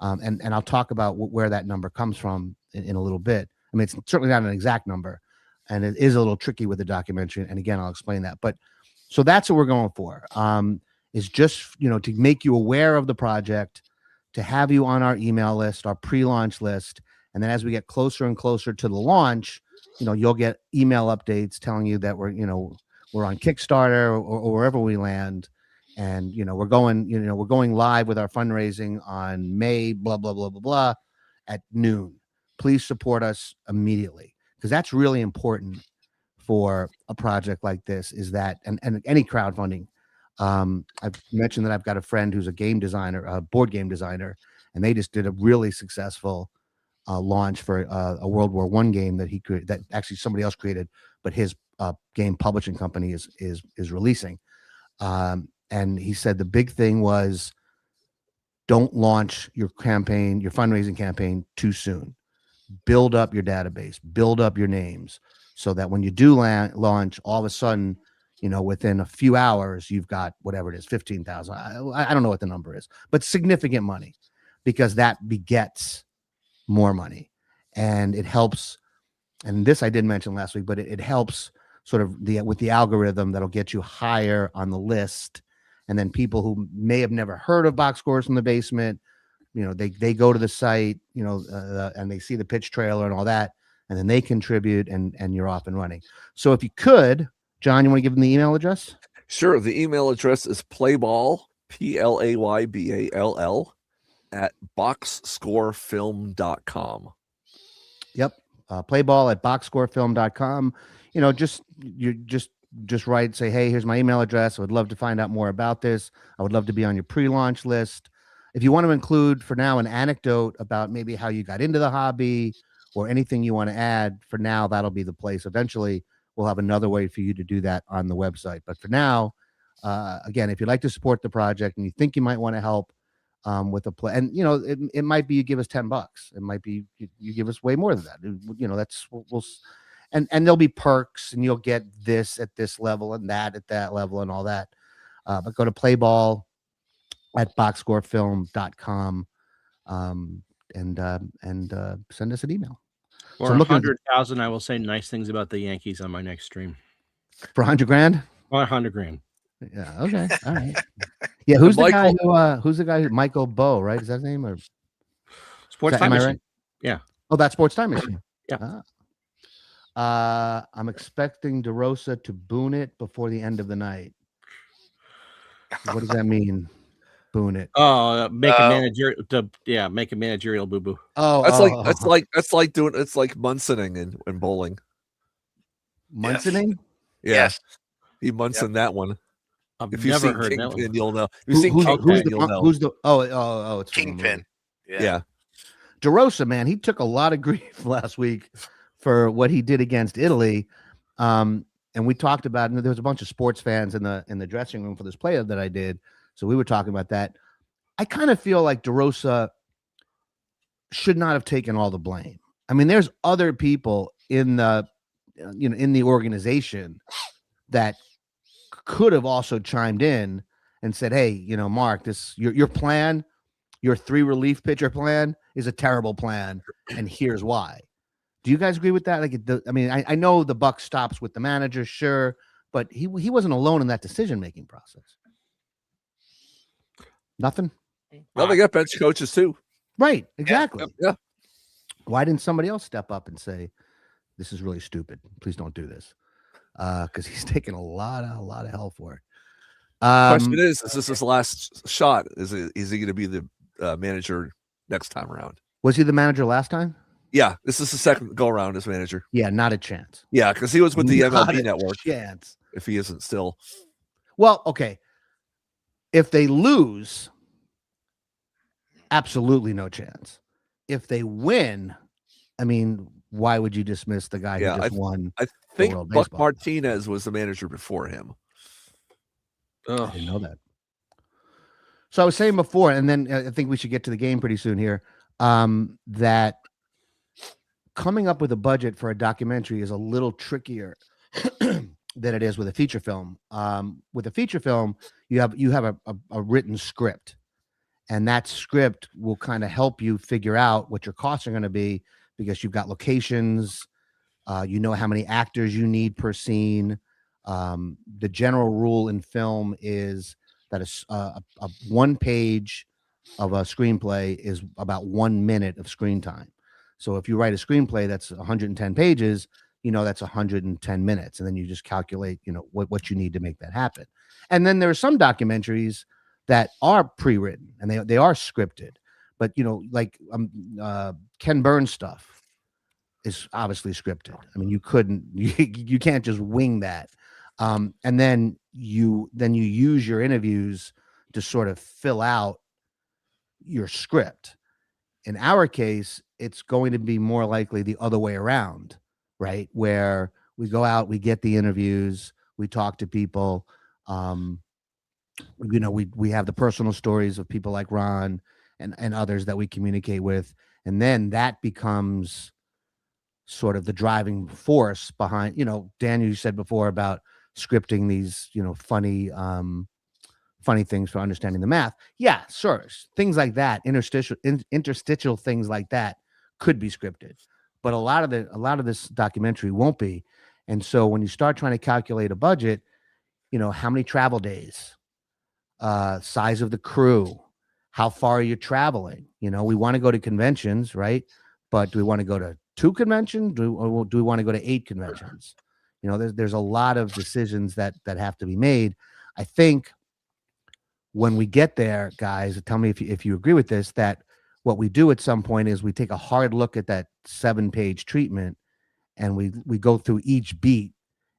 And I'll talk about where that number comes from in a little bit. I mean, it's certainly not an exact number, and it is a little tricky with the documentary. And again, I'll explain that. But so that's what we're going for, is just, to make you aware of the project, to have you on our email list, our pre-launch list. And then as we get closer and closer to the launch, you'll get email updates telling you that we're on Kickstarter or wherever we land. And, we're going live with our fundraising on May, blah, blah, blah, blah, blah, at noon. Please support us immediately, because that's really important for a project like this, is that, and any crowdfunding. I've mentioned that I've got a friend who's a game designer, a board game designer, and they just did a really successful launch for a World War I game that he created, that actually somebody else created, but his game publishing company is releasing. And he said the big thing was, don't launch your campaign, your fundraising campaign, too soon. Build up your database, build up your names, so that when you do launch, all of a sudden, within a few hours, you've got whatever it is, 15,000. I don't know what the number is, but significant money, because that begets more money. And it helps. And this I did mention last week, but it helps sort of with the algorithm that'll get you higher on the list. And then people who may have never heard of Box Scores from the Basement, they go to the site, and they see the pitch trailer and all that, and then they contribute, and you're off and running. So if you could, John, you want to give them the email address? Sure. The email address is playball, PLAYBALL, at boxscorefilm.com. Yep. Playball at boxscorefilm.com. Just write, say, hey, here's my email address. I would love to find out more about this. I would love to be on your pre-launch list. If you want to include for now an anecdote about maybe how you got into the hobby, or anything you want to add, for now, that'll be the place. Eventually, we'll have another way for you to do that on the website. But for now, again, if you'd like to support the project and you think you might want to help with a play, and it might be you give us $10. It might be you give us way more than that. That's we'll. And there'll be perks, and you'll get this at this level and that at that level and all that. But go to Playball at boxscorefilm.com, and send us an email. For So I'm looking 100,000, I will say nice things about the Yankees on my next stream. for 100 grand. 100 grand. Yeah. Okay. All right. Yeah. Who's the Michael- guy who? Who's the guy? Michael Bow, right? Is that his name or Sports am Time I Machine. right? Yeah. Oh, that's Sports Time Machine. Yeah. I'm expecting DeRosa to boon it before the end of the night. What does that mean? Boon it. Oh, make a managerial boo boo. Oh, That's like Munsoning in bowling. Munsoning. Yeah. Yes. He Munson that one. I've If you've never seen heard that Kingpin, one. you'll know. If you've seen Who's Kingpin, you'll know. the? Oh, it's from the movie. Kingpin. Yeah. DeRosa, man, he took a lot of grief last week for what he did against Italy. And we talked about, and there was a bunch of sports fans in the dressing room for this play that I did. So we were talking about that. I kind of feel like DeRosa should not have taken all the blame. I mean, there's other people in the organization that could have also chimed in and said, "Hey, Mark, this your plan, your 3 relief pitcher plan is a terrible plan, and here's why." Do you guys agree with that? Like, I know the buck stops with the manager, sure, but he wasn't alone in that decision-making process. Nothing? Well, they got bench coaches too. Right, exactly. Yeah. Why didn't somebody else step up and say, "This is really stupid. Please don't do this"? Because he's taking a lot of hell for it. Question is this his last shot? Is he going to be the manager next time around? Was he the manager last time? Yeah, this is the second go around as manager. Yeah, not a chance. Yeah, because he was with the Not MLB a Network. chance. If he isn't still, Well, okay. If they lose, absolutely no chance. If they win, I mean, why would you dismiss the guy Yeah, who just won? I think World Buck Baseball. Martinez was the manager before him. I didn't know that. So I was saying before, and then I think we should get to the game pretty soon here, that coming up with a budget for a documentary is a little trickier than it is with a feature film. With a feature film, you have a written script, and that script will kind of help you figure out what your costs are going to be because you've got locations, how many actors you need per scene. The general rule in film is that a 1 page of a screenplay is about 1 minute of screen time. So if you write a screenplay that's 110 pages, that's 110 minutes. And then you just calculate, what you need to make that happen. And then there are some documentaries that are pre-written and they are scripted, but like Ken Burns stuff is obviously scripted. I mean, you can't just wing that. And then you use your interviews to sort of fill out your script. In our case, it's going to be more likely the other way around, right? Where we go out, we get the interviews, we talk to people. We have the personal stories of people like Ron and others that we communicate with. And then that becomes sort of the driving force behind, Daniel, you said before about scripting these, funny things for understanding the math. Yeah, sure. Things like that, interstitial things like that could be scripted, but a lot of this documentary won't be. And so when you start trying to calculate a budget, how many travel days, size of the crew, how far are you traveling? We want to go to conventions, right? But do we want to go to 2 conventions? Do we want to go to 8 conventions? There's a lot of decisions that have to be made. I think when we get there, guys, tell me if you agree with this, that what we do at some point is we take a hard look at that 7-page treatment and we go through each beat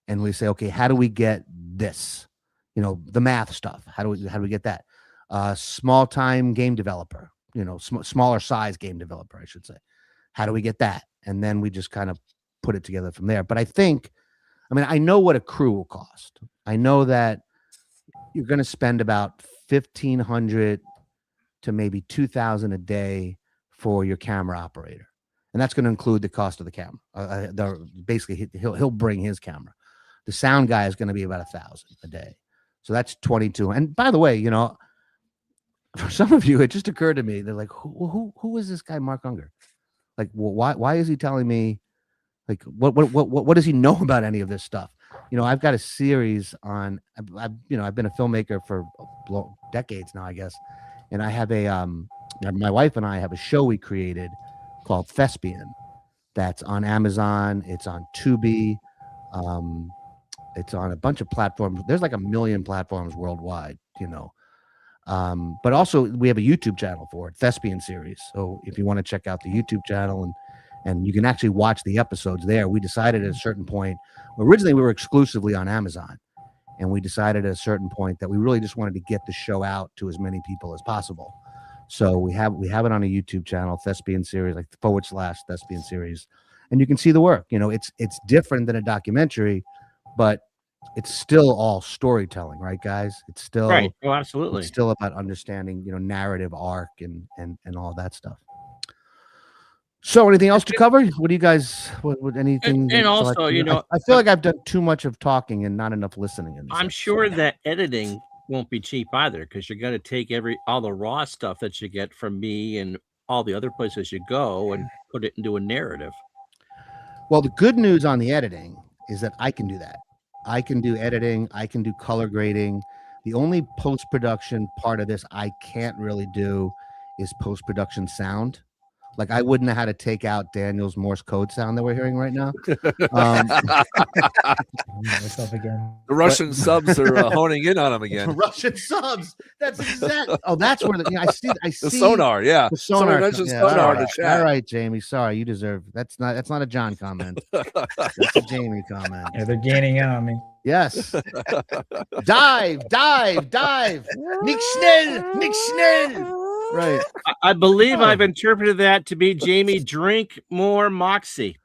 and we say, okay, how do we get this? The math stuff. How do we get that? Small time game developer, smaller size game developer, I should say. How do we get that? And then we just kind of put it together from there. But I know what a crew will cost. I know that you're going to spend about $1,500 to maybe $2,000 a day for your camera operator, and that's going to include the cost of the camera. Basically, he'll bring his camera. The sound guy is going to be about $1,000 a day, so that's $2,200. And by the way, for some of you, it just occurred to me. They're like, who is this guy, Mark Unger? Like, well, why is he telling me? Like, what does he know about any of this stuff? You know, I've got a series on. I've been a filmmaker for decades now, I guess, and I have my wife and I have a show we created called Thespian. That's on Amazon. It's on Tubi. It's on a bunch of platforms. There's like 1 million platforms worldwide, you know. But also we have a YouTube channel for it, Thespian series. So if you want to check out the YouTube channel and you can actually watch the episodes there. We decided at a certain point, originally we were exclusively on Amazon, and we decided at a certain point that we really just wanted to get the show out to as many people as possible. So we have it on a YouTube channel, Thespian series, like / Thespian series, and you can see the work. You know, it's different than a documentary, but it's still all storytelling, right, guys? It's still Right. Oh, absolutely. It's still about understanding, narrative arc and all that stuff. So, anything else to cover? What do you guys? What anything? And also, I feel like I've done too much of talking and not enough listening. In this I'm episode. sure that editing won't be cheap either, because you're going to take all the raw stuff that you get from me and all the other places you go and put it into a narrative. Well, the good news on the editing is that I can do that. I can do editing. I can do color grading. The only post-production part of this I can't really do is post-production sound. Like, I wouldn't know how to take out Daniel's Morse code sound that we're hearing right now. Myself again. The Russian subs are honing in on him again. Russian subs. That's exactly. Oh, that's where I see. The sonar, yeah. The sonar. Someone mentioned sonar all in the right. chat. All right, Jamie. Sorry, you deserve. That's not a John comment. That's a Jamie comment. Yeah, they're gaining in on me. Yes. Dive. Nick Schnell. Right. I believe I've interpreted that to be Jamie, drink more Moxie.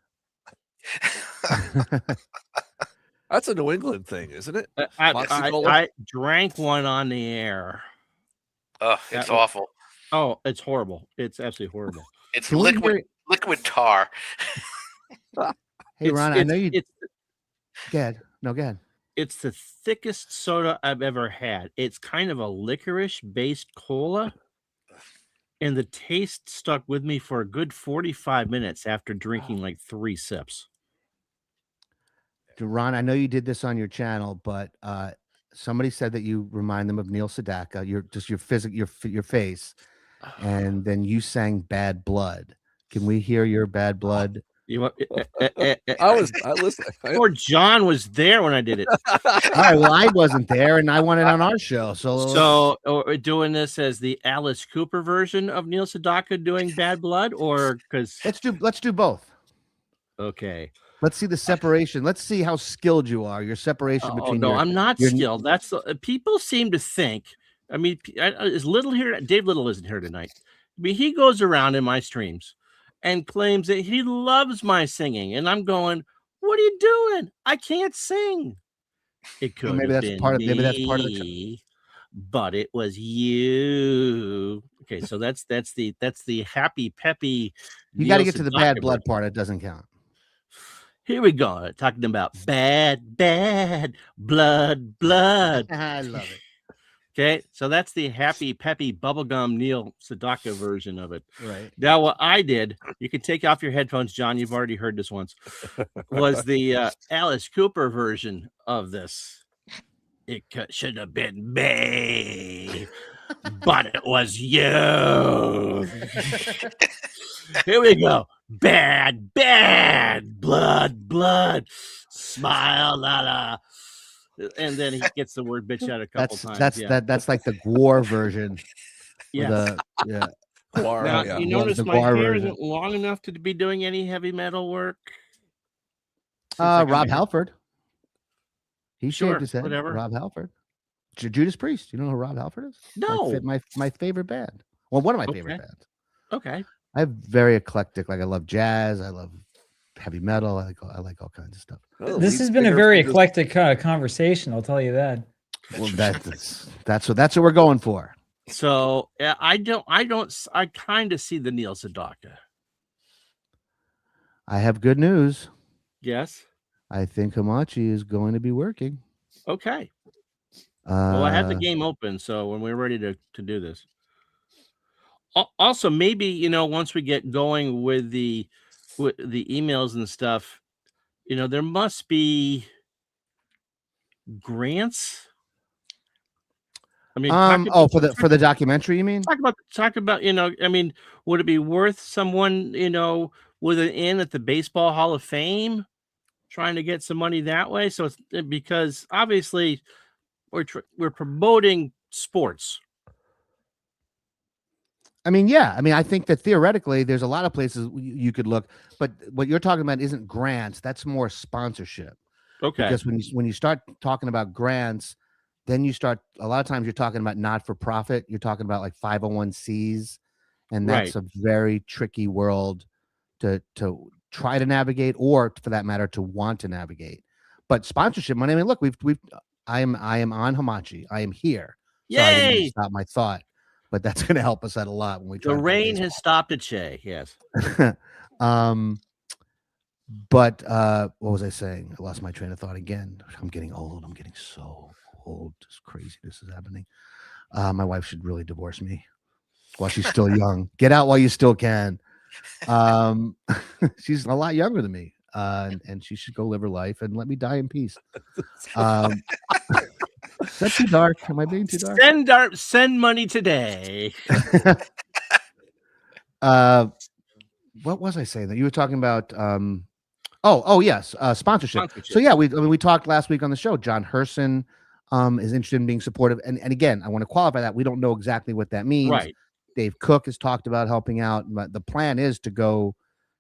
That's a New England thing, isn't it? I drank one on the air. Oh, it's awful. Oh, it's horrible. It's absolutely horrible. It's liquid tar. Hey, Ron, I know you. Go ahead. No, go ahead. It's the thickest soda I've ever had. It's kind of a licorice-based cola. And the taste stuck with me for a good 45 minutes after drinking like 3 sips. Ron, I know you did this on your channel, but somebody said that you remind them of Neil Sedaka. Your face, and then you sang "Bad Blood." Can we hear your "Bad Blood"? I listened. Poor John was there when I did it. All right, well, I wasn't there, and I want it on our show. So we're doing this as the Alice Cooper version of Neil Sedaka doing "Bad Blood," or because let's do both. Okay. Let's see the separation. Let's see how skilled you are. Your separation between. No, I'm not skilled. That's people seem to think. I mean, is Little here? Dave Little isn't here tonight. I mean, he goes around in my streams and claims that he loves my singing, and I'm going, "What are you doing? I can't sing." It could maybe have that's been part of. me, Maybe that's part of the. But it was you. Okay, so that's the happy peppy. You got to get to the bad blood part. It doesn't count. Here we go. Talking about bad blood. I love it. Okay, so that's the happy peppy bubblegum Neil Sedaka version of it. Right. Now, what I did, you can take off your headphones, John. You've already heard this once. Was the Alice Cooper version of this? It should have been me, but it was you. Here we go. Bad blood. Smile, la la. And then he gets the word bitch out a couple times. That's like the Gwar version. Yeah. Gwar, now, you notice my hair isn't long enough to be doing any heavy metal work. Rob Halford. He shaved his head. Whatever. Rob Halford. Judas Priest. You know who Rob Halford is? No. My favorite band. Well, one of my favorite bands. Okay. I have very eclectic. Like, I love jazz. I love heavy metal. I like all kinds of stuff. This has been a very eclectic conversation. I'll tell you that. Well, that's what we're going for. So I kind of see the Neil Sedaka. I have good news. Yes. I think Hamachi is going to be working. Okay. Well, I had the game open, so when we're ready to do this. Also, maybe once we get going with the emails and stuff, there must be grants. I mean, for the documentary, you mean? Talk about, I mean, would it be worth someone, with an in at the Baseball Hall of Fame trying to get some money that way? So it's because obviously we're promoting sports. I mean, yeah. I mean, I think that theoretically there's a lot of places you could look, but what you're talking about isn't grants. That's more sponsorship. Okay. Because when you start talking about grants, then you start, a lot of times you're talking about not for profit. You're talking about like 501Cs, and that's a very tricky world to try to navigate, or for that matter, to want to navigate. But sponsorship money. I mean, look, I am on Hamachi. I am here. Yay! Sorry, I didn't mean to stop my thought, but that's going to help us out a lot when we try. The rain has stopped at Che. Yes. But what was I saying? I lost my train of thought again. I'm getting old. I'm getting so old. It's crazy. This is happening. My wife should really divorce me while she's still young. Get out while you still can. She's a lot younger than me, and she should go live her life and let me die in peace. Is that too dark? Am I being too dark? Send money today. What was I saying? That you were talking about? Oh yes, sponsorship. So yeah, we talked last week on the show. John Herson is interested in being supportive, and again, I want to qualify that we don't know exactly what that means. Right. Dave Cook has talked about helping out, but the plan is to go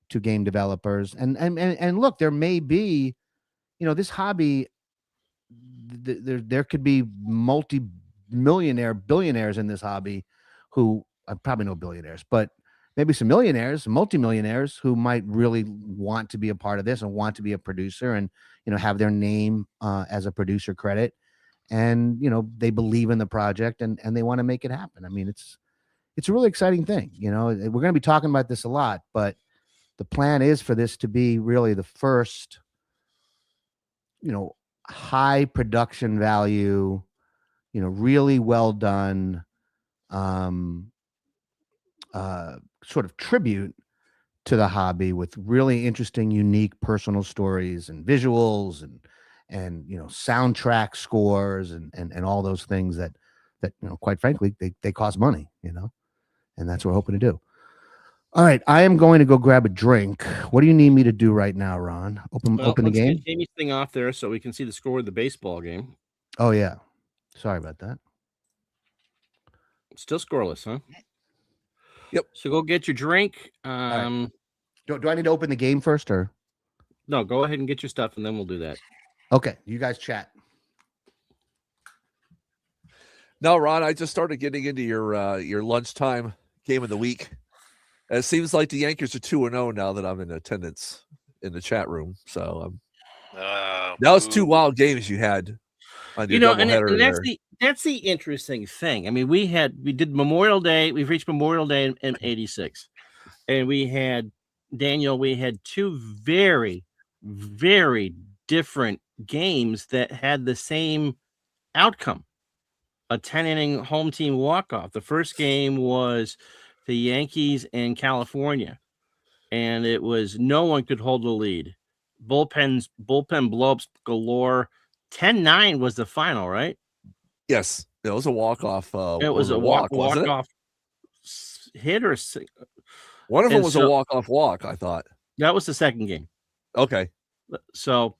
to game developers, and look, there may be, this hobby. There could be billionaires in this hobby who probably no billionaires, but maybe some millionaires, multimillionaires who might really want to be a part of this and want to be a producer and, have their name as a producer credit. And, they believe in the project and they want to make it happen. I mean, it's a really exciting thing. We're going to be talking about this a lot, but the plan is for this to be really the first, high production value, really well done, sort of tribute to the hobby with really interesting, unique personal stories and visuals and soundtrack scores and all those things that quite frankly they cost money, and that's what we're hoping to do. All right, I am going to go grab a drink. What do you need me to do right now, Ron? Open the game. Get Jamie's thing off there so we can see the score of the baseball game. Oh yeah, sorry about that. Still scoreless, huh? Yep. So go get your drink. Right. Do I need to open the game first, or no? Go ahead and get your stuff, and then we'll do that. Okay, you guys chat. No, Ron, I just started getting into your lunchtime game of the week. It seems like the Yankees are 2-0 now that I'm in attendance in the chat room. So that was 2 wild games you had on your doubleheader. And that's the interesting thing. I mean, we did Memorial Day. We've reached Memorial Day in 86, and we had we had 2 very, very different games that had the same outcome. A 10-inning home team walk-off. The first game was the Yankees in California, and it was no one could hold the lead. Bullpen blowups galore. 10-9 was the final, right? Yes, it was a walk-off. It was a walk-off hit or one of them was a walk-off walk, I thought. That was the second game. Okay. So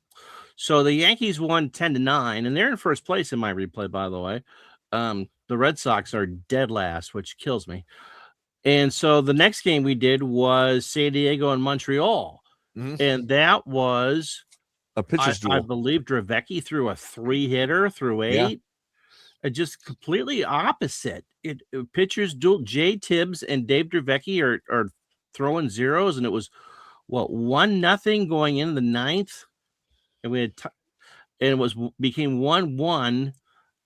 the Yankees won 10-9, and they're in first place in my replay, by the way. The Red Sox are dead last, which kills me. And so the next game we did was San Diego and Montreal. Mm-hmm. And that was a pitcher's duel. I believe Dravecky threw a 3-hitter through 8. Yeah. Just completely opposite. Pitchers duel. Jay Tibbs and Dave Dravecky are throwing zeros, and it was 1-0 going into the 9th. And we had and it became 1-1,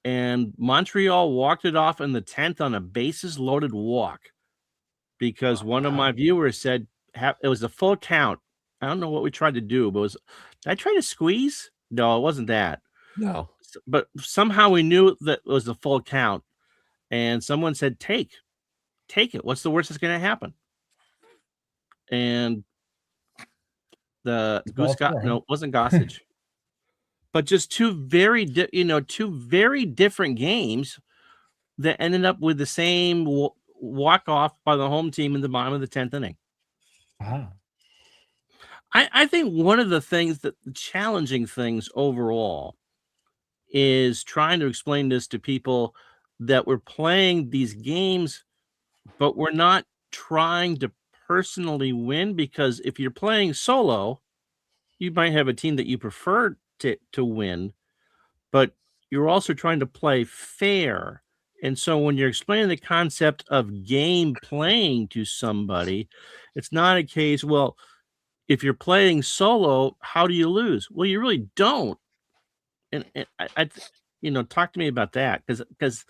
and Montreal walked it off in the 10th on a bases loaded walk. Because one of my viewers said it was a full count. I don't know what we tried to do, but did I try to squeeze? No, it wasn't that. No. But somehow we knew that it was a full count. And someone said, take take it. What's the worst that's going to happen? And the no, it wasn't Gossage, but just two very different games that ended up with the same walk off by the home team in the bottom of the 10th inning. Wow. I think one of the challenging things overall is trying to explain this to people that we're playing these games, but we're not trying to personally win, because if you're playing solo, you might have a team that you prefer to win, but you're also trying to play fair. And so when you're explaining the concept of game playing to somebody, it's not a case, well, if you're playing solo, how do you lose? Well, you really don't. And I talk to me about that, because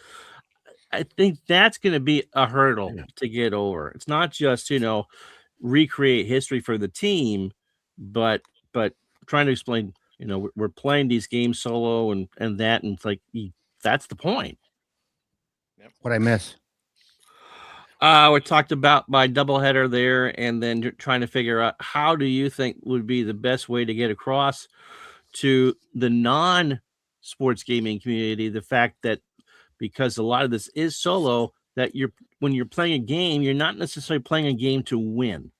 I think that's going to be a hurdle to get over. It's not just, recreate history for the team, but trying to explain, we're playing these games solo and it's like, that's the point. What I miss? We talked about my doubleheader there, and then trying to figure out how do you think would be the best way to get across to the non-sports gaming community the fact that, because a lot of this is solo, that when you're playing a game, you're not necessarily playing a game to win.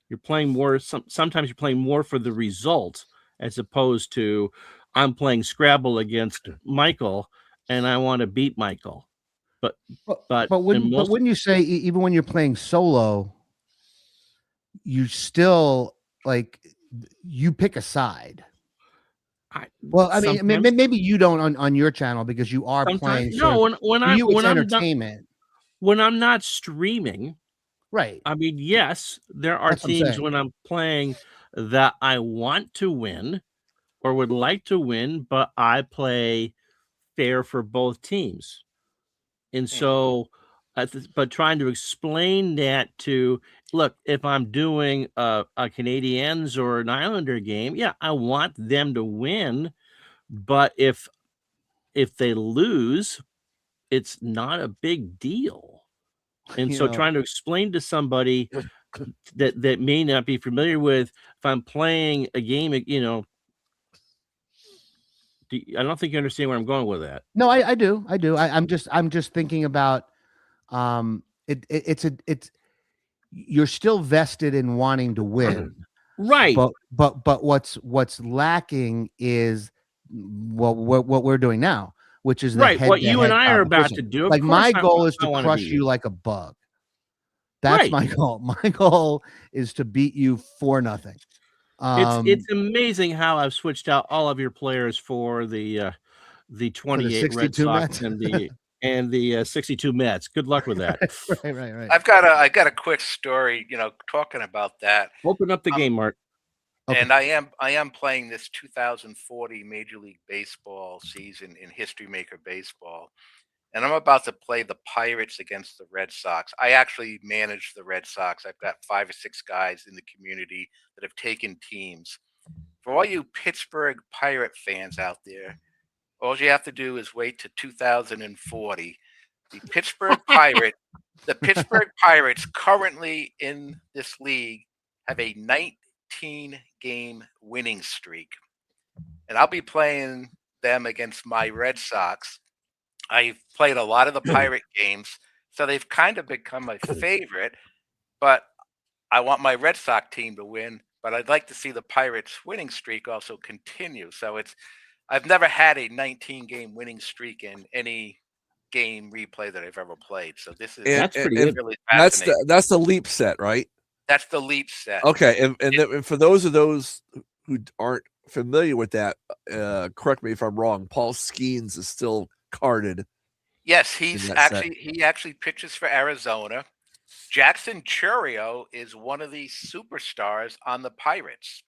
You're playing more. Sometimes you're playing more for the result, as opposed to, I'm playing Scrabble against Michael and I want to beat Michael. But wouldn't you say even when you're playing solo, you still you pick a side? Maybe you don't on your channel because you are playing. No, when I'm entertainment. When I'm not streaming, right? I mean, yes, there are teams when I'm playing that I want to win or would like to win, but I play fair for both teams. And so, but trying to explain that to, look, if I'm doing a Canadiens or an Islander game, yeah, I want them to win. But if they lose, it's not a big deal. And so trying to explain to somebody that may not be familiar with, if I'm playing a game, I don't think you understand where I'm going with that. No, I do. I'm just thinking about it's you're still vested in wanting to win. Right. But what's lacking is what we're doing now, which is right. What you and I are about to do. Like my goal is to crush you like a bug. That's my goal. My goal is to beat you 4-0. It's amazing how I've switched out all of your players for the 28 Red Sox and the 62 Mets. Good luck with that. Right. I got a quick story, talking about that. Open up the game, Mark. Okay. And I am playing this 2040 Major League Baseball season in History Maker Baseball. And I'm about to play the Pirates against the Red Sox. I actually manage the Red Sox. I've got 5 or 6 guys in the community that have taken teams. For all you Pittsburgh Pirate fans out there, all you have to do is wait to 2040. The Pittsburgh Pirates currently in this league have a 19-game winning streak. And I'll be playing them against my Red Sox. I've played a lot of the Pirate games, so they've kind of become my favorite, but I want my Red Sox team to win, but I'd like to see the Pirates winning streak also continue. So I've never had a 19-game winning streak in any game replay that I've ever played. So this is that's pretty really fascinating. That's the leap set, right? That's the leap set. Okay, and for those who aren't familiar with that, correct me if I'm wrong, Paul Skeens is still carded. Yes, he actually pitches for Arizona. Jackson Chourio is one of the superstars on the Pirates.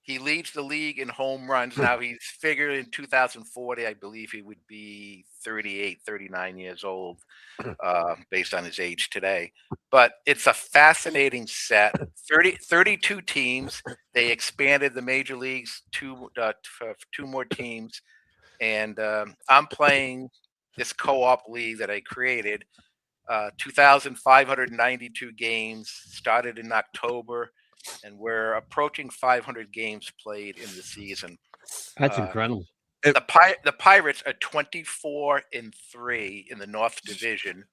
He leads the league in home runs. Now he's figured in 2040, I believe he would be 38, 39 years old, based on his age today. But it's a fascinating set. 32 teams. They expanded the major leagues to 2 more teams. And I'm playing this co-op league that I created. 2,592 games, started in October, and we're approaching 500 games played in the season. That's incredible. The Pirates are 24-3 in the North Division,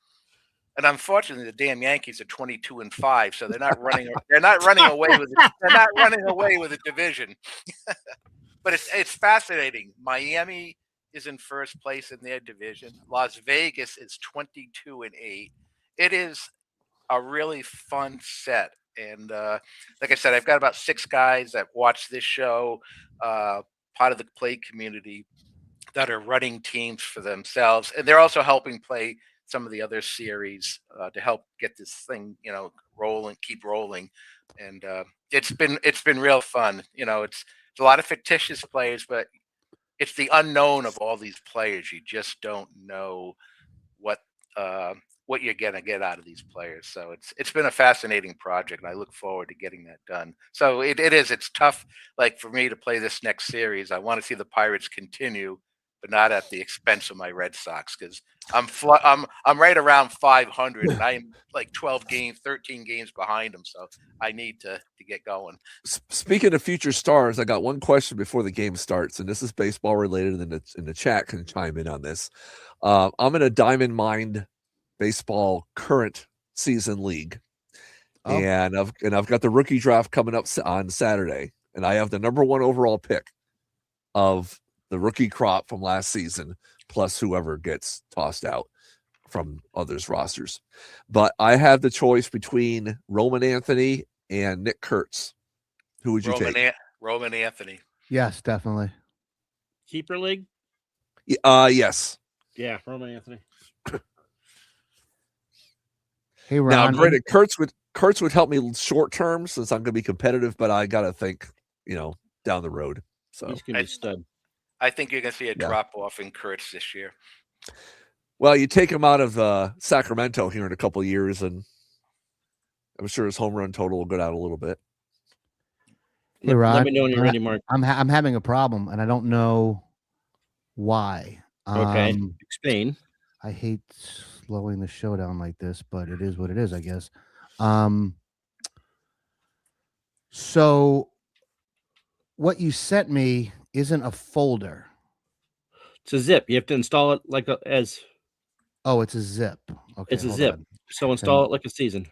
and unfortunately, the damn Yankees are 22-5. So they're not running. They're not running away with. They're not running away with the division. But it's fascinating. Miami is in first place in their division. Las Vegas is 22-8. It is a really fun set. And like I said, I've got about 6 guys that watch this show, part of the play community, that are running teams for themselves. And they're also helping play some of the other series to help get this thing, rolling, keep rolling. And it's been real fun. It's a lot of fictitious players, but it's the unknown of all these players. You just don't know what you're gonna get out of these players. So it's been a fascinating project, and I look forward to getting that done. So it's tough, like, for me to play this next series. I want to see the Pirates continue, but not at the expense of my Red Sox, because I'm right around 500, and I'm like 13 games behind them. So I need to get going. Speaking of future stars, I got one question before the game starts, and this is baseball related, and in the chat can chime in on this. I'm in a Diamond Mind baseball current season league, and I've got the rookie draft coming up on Saturday, and I have the number 1 overall pick of the rookie crop from last season, plus whoever gets tossed out from others' rosters. But I have the choice between Roman Anthony and Nick Kurtz. Who would you take? Roman Anthony. Yes, definitely. Keeper league? Yes. Yeah, Roman Anthony. Hey, Ron. Now, granted, Kurtz would help me short term since I'm going to be competitive, but I got to think, down the road. So he's going to be a stud. I think you're going to see a drop off in Kurtz this year. Well, you take him out of Sacramento here in a couple of years, and I'm sure his home run total will go down a little bit. Hey, Ron, let me know when you're ready, Mark. I'm having a problem, and I don't know why. Okay, explain. I hate slowing the show down like this, but it is what it is, I guess. So what you sent me isn't a folder. It's a zip. You have to install it as. Oh, it's a zip. Okay, it's a zip. On. So install it like a season.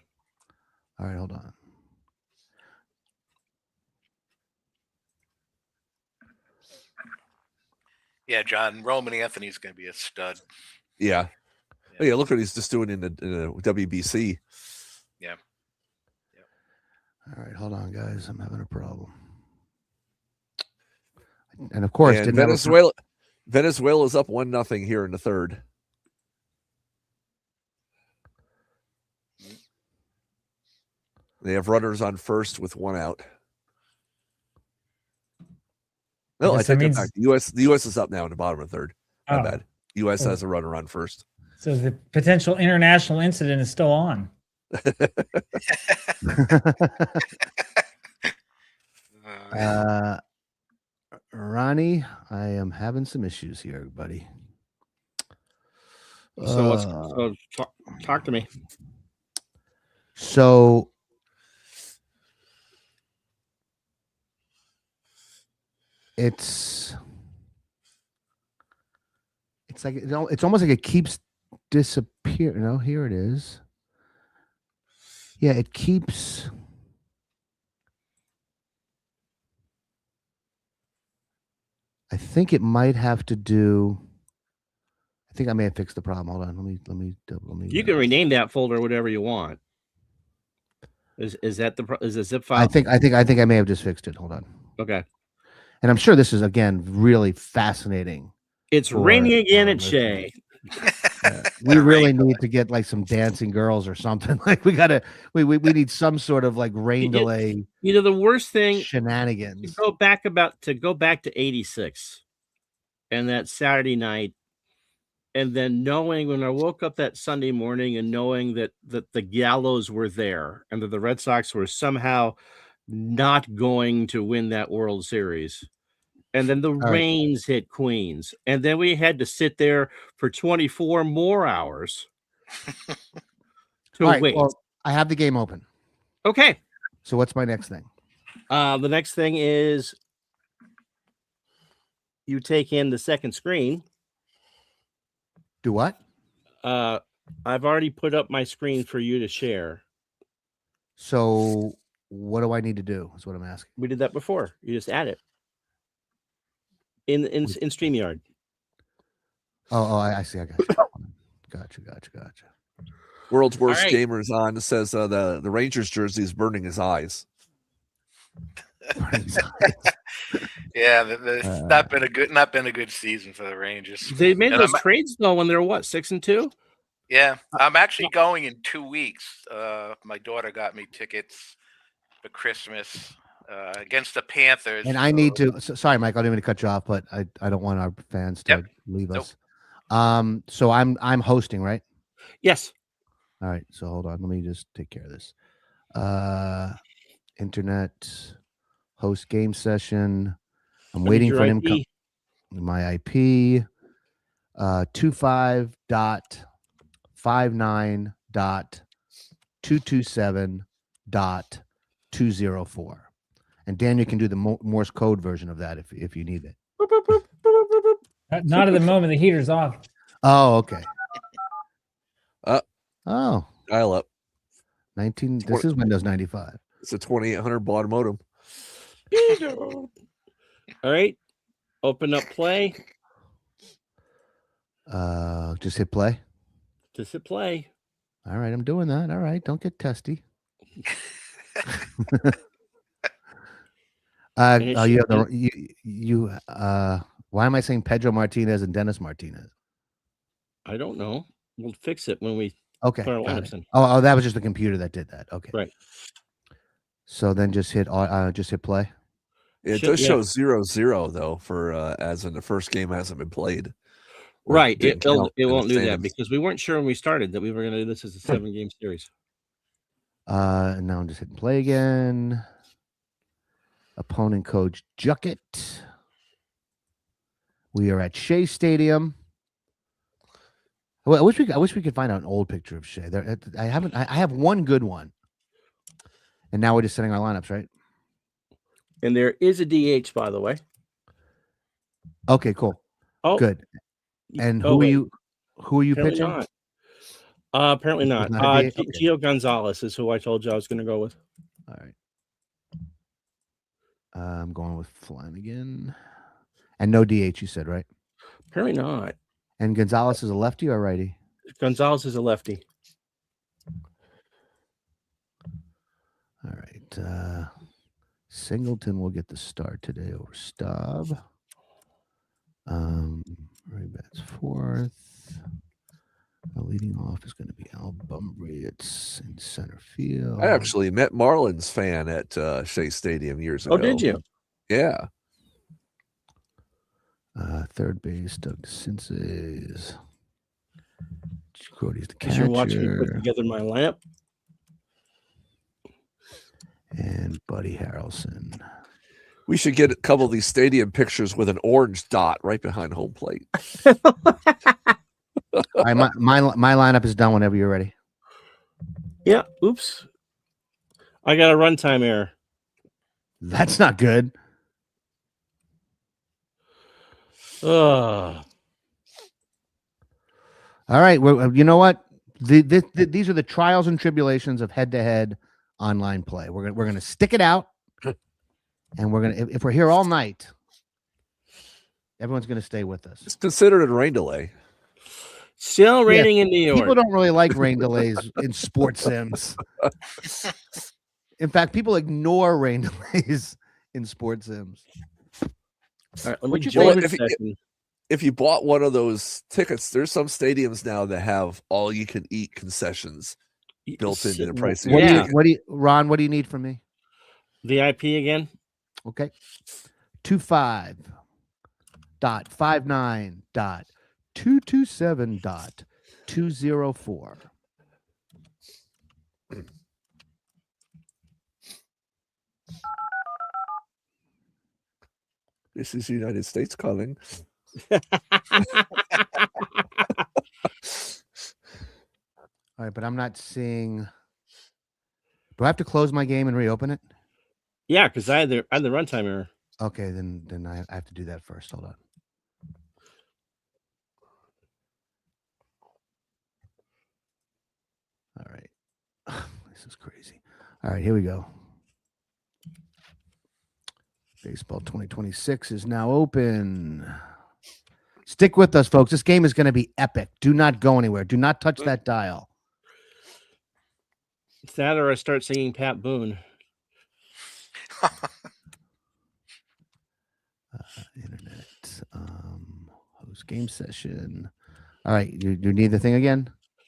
All right, hold on. Yeah, John, Roman Anthony's going to be a stud. Yeah. Oh, yeah, look what he's just doing in the WBC. Yeah. All right, hold on, guys. I'm having a problem. And of course, Venezuela's up 1-0 here in the third. They have runners on first with 1 out. No, I take that back. The U.S. is up now in the bottom of the third. Not bad. U.S. has a runner on first. So the potential international incident is still on. Ronnie, I am having some issues here, buddy. So talk to me. So it's like it's almost like it keeps disappearing. No, here it is. Yeah, it keeps. I think it might have to do. I think I may have fixed the problem. Hold on. Let me. You can rename that folder whatever you want. Is that is a zip file? I think I may have just fixed it. Hold on. Okay. And I'm sure this is again really fascinating. It's raining again at Shea. We really need to get like some dancing girls or something. Like we need some sort of like rain delay. The worst thing shenanigans. To go back to 86 and that Saturday night, and then knowing when I woke up that Sunday morning and knowing that the Gallows were there and that the Red Sox were somehow not going to win that World Series. And then the rains hit Queens. And then we had to sit there for 24 more hours to All right. wait. Well, I have the game open. Okay. So what's my next thing? The next thing is you take in the second screen. Do what? I've already put up my screen for you to share. So what do I need to do? Is what I'm asking. We did that before. You just add it in StreamYard. Oh, I see. I got you. Gotcha. World's worst right. gamers on says the Rangers jersey is burning his eyes. Yeah, it's not been a good season for the Rangers. They made And those trades though when they were what, 6-2? Yeah, I'm actually going in 2 weeks. My daughter got me tickets for Christmas against the Panthers. And I need to. Sorry, Mike. I didn't mean to cut you off, but I don't want our fans to leave us. So I'm hosting, right? Yes. All right. So hold on. Let me just take care of this. Internet host game session. I'm waiting for him. My IP. 25.59.227.204. And Daniel can do the Morse code version of that if you need it. Not at the moment. The heater's off. Oh, okay. Dial up. 19. This is Windows 95. It's a 2800 baud modem. All right. Open up play. Just hit play. Just hit play. All right, I'm doing that. All right, don't get testy. You have the why am I saying Pedro Martinez and Dennis Martinez? I don't know. We'll fix it when we Okay. put our lineups in. Oh, that was just the computer that did that. Okay. Right. So then just hit play. It does show 0-0 though for as in the first game hasn't been played. Right. It won't do that because we weren't sure when we started that we were going to do this as a 7-game series. And now I'm just hitting play again. Opponent coach Juckett. We are at Shea Stadium. Well, I wish we could find out an old picture of Shea. I have one good one. And now we're just setting our lineups, right? And there is a DH, by the way. Okay, cool. Oh, good. And who are you apparently pitching? Not. Apparently not. Gio Gonzalez is who I told you I was going to go with. All right. I'm going with Flanagan. And no DH, you said, right? Apparently not. And Gonzalez is a lefty or righty? Gonzalez is a lefty. All right. Singleton will get the start today over Staub. Ray bats fourth. Leading off is going to be Al Bumbry. It's in center field. I actually met Marlins fan at Shea Stadium years ago. Oh, did you? Yeah. Third base, Doug DeCinces. Cody's the catcher. You're watching me put together my lineup. And Buddy Harrelson. We should get a couple of these stadium pictures with an orange dot right behind home plate. All right, my lineup is done whenever you're ready. Yeah. Oops. I got a runtime error. That's not good. Ugh. All right. Well, you know what? These are the trials and tribulations of head-to-head online play. We're gonna stick it out, and we're gonna if we're here all night, everyone's gonna stay with us. It's considered a rain delay. Still raining in New York. People don't really like rain delays in sports sims. In fact, people ignore rain delays in sports sims. All right, let me you join think- the session. If you bought one of those tickets, there's some stadiums now that have all you can eat concessions built into the price of your Yeah. ticket. Ron, what do you need from me? The IP again. Okay. 25.59.227.204. This is the United States calling. All All right, but I'm not seeing. Do I have to close my game and reopen it? Yeah, because I had the runtime error. Okay, then I have to do that first. Hold on. All right. This is crazy. All right, here we go. Baseball 2026 is now open. Stick with us, folks. This game is going to be epic. Do not go anywhere. Do not touch that dial. It's that or I start singing Pat Boone. Internet. Host game session. All right. You need the thing again?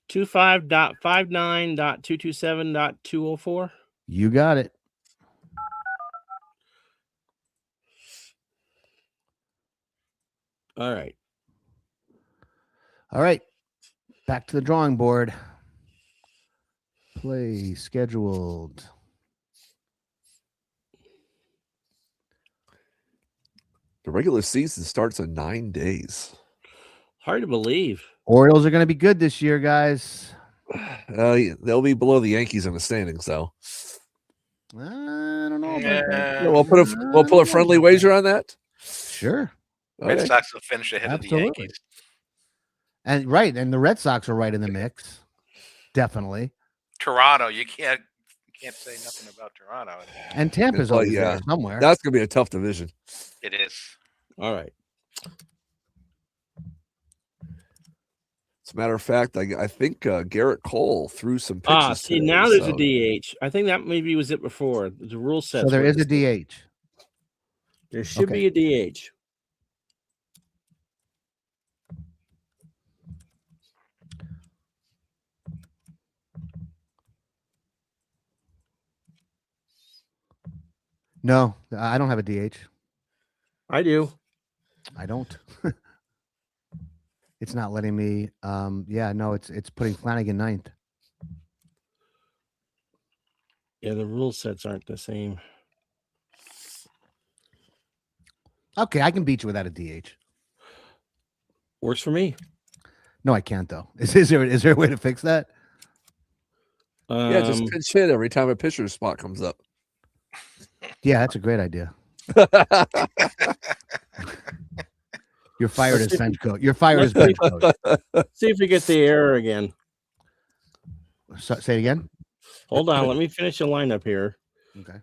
25.59.227.204. You got it. All right. All right. Back to the drawing board. Play scheduled. The regular season starts in 9 days. Hard to believe. Orioles are going to be good this year, guys. They'll be below the Yankees in the standings, though. I don't know about that. Yeah, we'll put a friendly wager on that. Sure. Red Okay. Sox will finish ahead Absolutely. of the Yankees. And the Red Sox are right in the mix. Definitely. Toronto, you can't say nothing about Toronto. And Tampa's Well, always yeah. there somewhere. That's gonna be a tough division. It is. All right. As a matter of fact, I think Garrett Cole threw some pitches. See, today, now there's so- a DH. I think that maybe was it before. The rule says So there is a DH. There should Okay. be a DH. No, I don't have a DH. I do. I don't. It's not letting me. No, it's putting Flanagan ninth. Yeah, the rule sets aren't the same. Okay, I can beat you without a DH. Works for me. No, I can't though. Is there a way to fix that? Yeah, just pinch hit every time a pitcher's spot comes up. Yeah, that's a great idea. You're fired as bench coach. You're fired as bench coach. See if we get the error again. So, say it again. Hold on. Let me finish the lineup here Okay.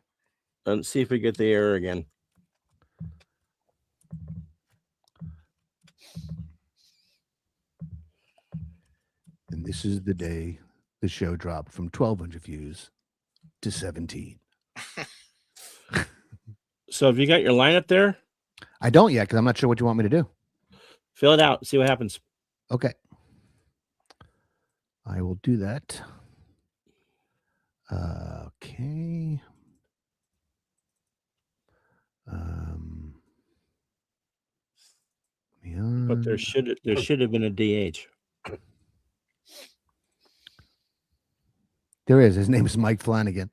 and see if we get the error again. And this is the day the show dropped from 1,200 views to 17. So have you got your lineup there? I don't yet because I'm not sure what you want me to do. Fill it out. See what happens. Okay. I will do that. Okay. But there should have been a DH. There is. His name is Mike Flanagan.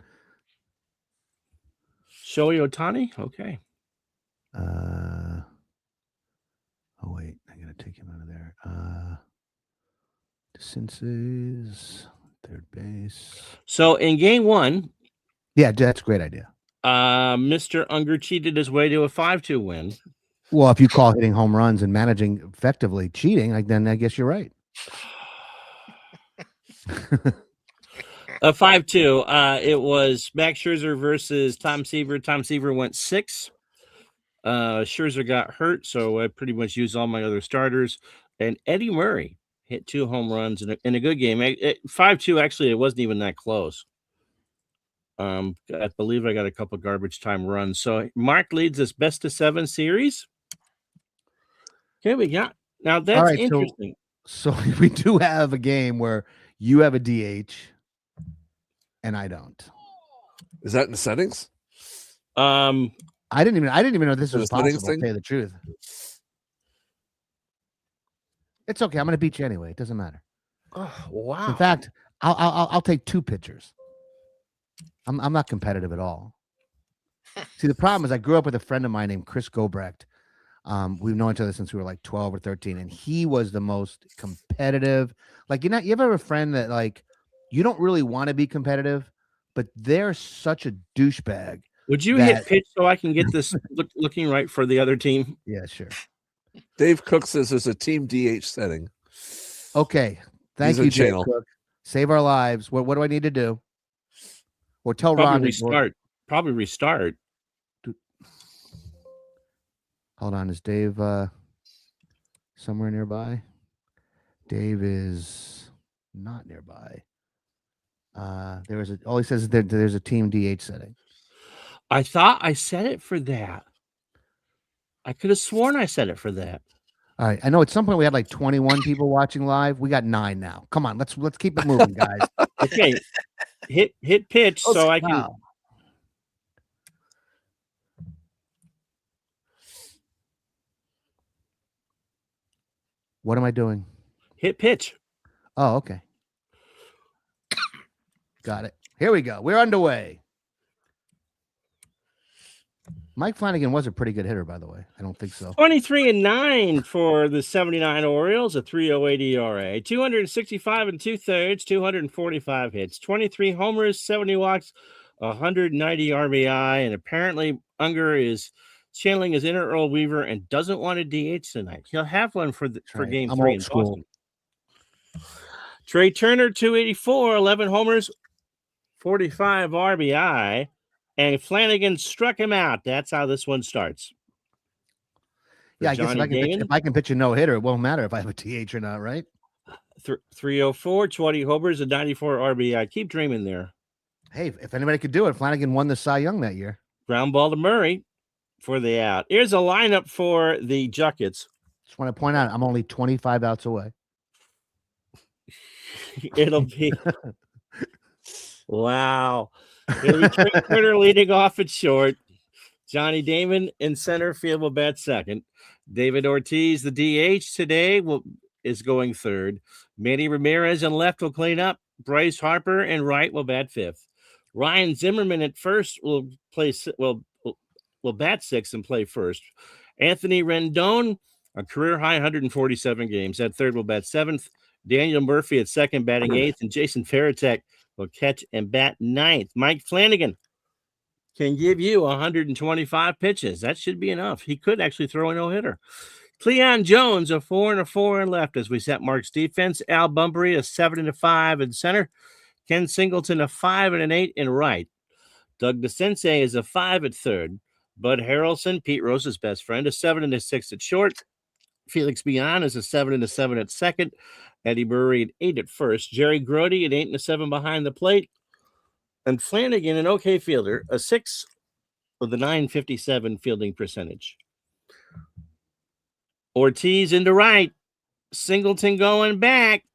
Shohei Ohtani? Okay. Oh wait, I gotta take him out of there. DeCinces, third base. So in game one, Yeah, that's a great idea. Mr. Unger cheated his way to a 5-2 win. Well, if you call hitting home runs and managing effectively cheating, then I guess you're right. A 5-2. It was Max Scherzer versus Tom Seaver. Tom Seaver went 6. Scherzer got hurt, so I pretty much used all my other starters. And Eddie Murray hit 2 home runs in a good game. 5-2, actually, it wasn't even that close. I believe I got a couple garbage time runs. So Mark leads this best of 7 series. Okay, we got now that's right, interesting. So we do have a game where you have a DH and I don't. Is that in the settings? I didn't even know this The was settings possible. To thing? tell you the truth. It's okay. I'm going to beat you anyway. It doesn't matter. Oh, wow. In fact, I'll take 2 pitchers. I'm not competitive at all. See, the problem is I grew up with a friend of mine named Chris Gobrecht. We've known each other since we were like 12 or 13, and he was the most competitive. Like, you ever have a friend that like you don't really want to be competitive, but they're such a douchebag. Would you that- hit pitch so I can get this looking right for the other team? Yeah, sure. Dave Cook says there's a team DH setting. Okay. Thank He's in you, Dave channel. Cook. Save our lives. What do I need to do? Or tell Probably Ron. restart. Probably restart. Hold on. Is Dave somewhere nearby? Dave is not nearby. All he says is that there's a team DH setting. I thought I set it for that. I could have sworn I set it for that. All right. I know at some point we had like 21 people watching live. We got 9 now. Come on, let's keep it moving, guys. Okay. hit pitch so I can. Wow. What am I doing? Hit pitch. Oh, okay. Got it. Here we go. We're underway. Mike Flanagan was a pretty good hitter, by the way. I don't think so. 23-9 for the 79 Orioles, a 3.08 ERA, 265 2/3, 245 hits, 23 homers, 70 walks, 190 RBI, and apparently Unger is channeling his inner Earl Weaver and doesn't want a DH tonight. He'll have one for right. game I'm 3 old in school. Boston. Trey Turner, 284, 11 homers, 45 RBI. And Flanagan struck him out. That's how this one starts. Yeah, I guess if I can pitch a no-hitter, it won't matter if I have a DH or not, right? 304, 20 homers, and 94 RBI. Keep dreaming there. Hey, if anybody could do it, Flanagan won the Cy Young that year. Ground ball to Murray for the out. Here's a lineup for the Juckets. Just want to point out, I'm only 25 outs away. It'll be wow. It'll be Trey Turner leading off at short. Johnny Damon in center field will bat second. David Ortiz, the DH today, is going third. Manny Ramirez in left will clean up. Bryce Harper in right will bat fifth. Ryan Zimmerman at first will bat sixth and play first. Anthony Rendon, a career high 147 games. At third will bat seventh. Daniel Murphy at second, batting eighth, and Jason Varitek will catch and bat ninth. Mike Flanagan can give you 125 pitches. That should be enough. He could actually throw a no-hitter. Cleon Jones, a 4-4 in left as we set Mark's defense. Al Bunbury, a 7-5 in center. Ken Singleton, a 5-8 in right. Doug DeCinces is a 5 at third. Bud Harrelson, Pete Rose's best friend, a 7-6 at short. Felix Bian is a 7-7 at second. Eddie Murray at 8 at first. Jerry Grote at 8-7 behind the plate. And Flanagan, an okay fielder, a 6 with a .957 fielding percentage. Ortiz into right. Singleton going back.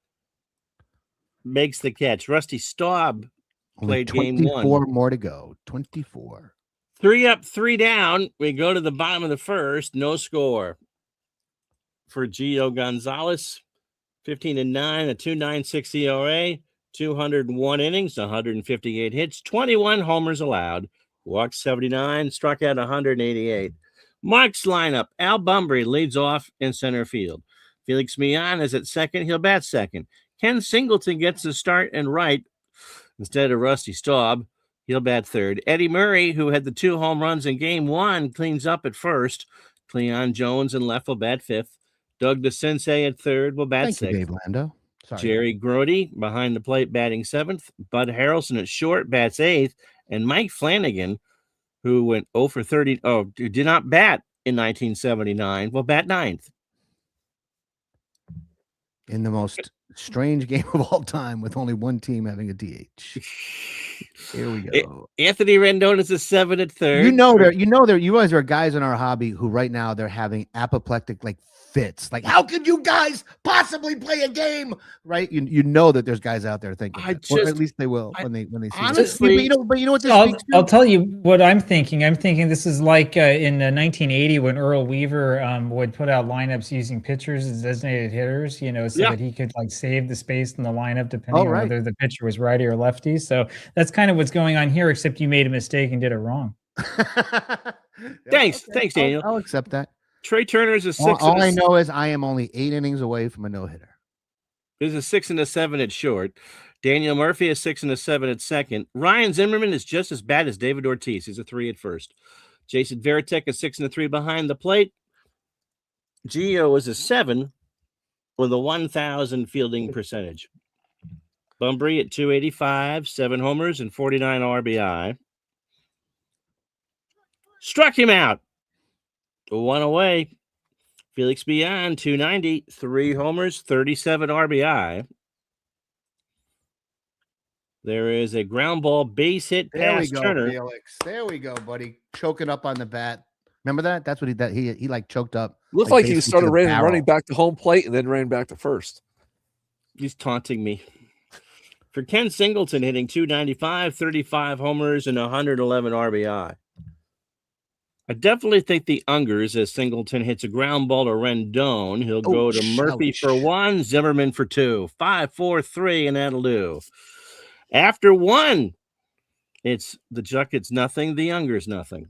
Makes the catch. Rusty Staub played game 1. 24 more to go. 24. 3 up, 3 down. We go to the bottom of the first. No score for Gio Gonzalez. 15-9, a 2.96 ERA, 201 innings, 158 hits, 21 homers allowed, walked 79, struck out 188. Mark's lineup: Al Bunbury leads off in center field. Felix Millan is at second. He'll bat second. Ken Singleton gets the start in right instead of Rusty Staub. He'll bat third. Eddie Murray, who had the 2 home runs in game 1, cleans up at first. Cleon Jones in left will bat fifth. Doug DeCinces at third will bat sixth. Dave Lando. Sorry. Jerry Grote behind the plate batting seventh. Bud Harrelson at short bats eighth. And Mike Flanagan, who went 0 for 30, who did not bat in 1979, will bat ninth. In the most strange game of all time, with only one team having a DH. Here we go. Anthony Rendon is a 7 at third. You guys are guys in our hobby who right now they're having apoplectic fits. Like, how could you guys possibly play a game? Right? You know that there's guys out there thinking, or at least they will when they see honestly, it. But you know what this I'll tell you what I'm thinking. I'm thinking this is like in 1980 when Earl Weaver would put out lineups using pitchers as designated hitters, so that he could save the space in the lineup depending on whether the pitcher was righty or lefty. So that's kind of what's going on here, except you made a mistake and did it wrong. Thanks, Daniel. I'll accept that. Trey Turner is a 6. All I know is I am only 8 innings away from a no-hitter. There's a 6 and a 7 at short. Daniel Murphy is 6 and a 7 at second. Ryan Zimmerman is just as bad as David Ortiz. He's a 3 at first. Jason Veritek is 6 and a 3 behind the plate. Gio is a 7 with a 1,000 fielding percentage. Bumbry at 285, 7 homers and 49 RBI. Struck him out. 1 away. Felix Beyond, 290, 3 homers, 37 RBI. There is a ground ball base hit past Turner. Felix. There we go, buddy. Choking up on the bat. Remember that? That's what he like choked up. Looked like he basically started to the barrel. running back to home plate and then ran back to first. He's taunting me. For Ken Singleton, hitting 295, 35 homers, and 111 RBI. I definitely think the Ungers, as Singleton hits a ground ball to Rendon, he'll go to Murphy for 1, Zimmerman for 2. 5, 4, 3, and that'll do. After 1, it's the Juckets nothing, the Ungers nothing.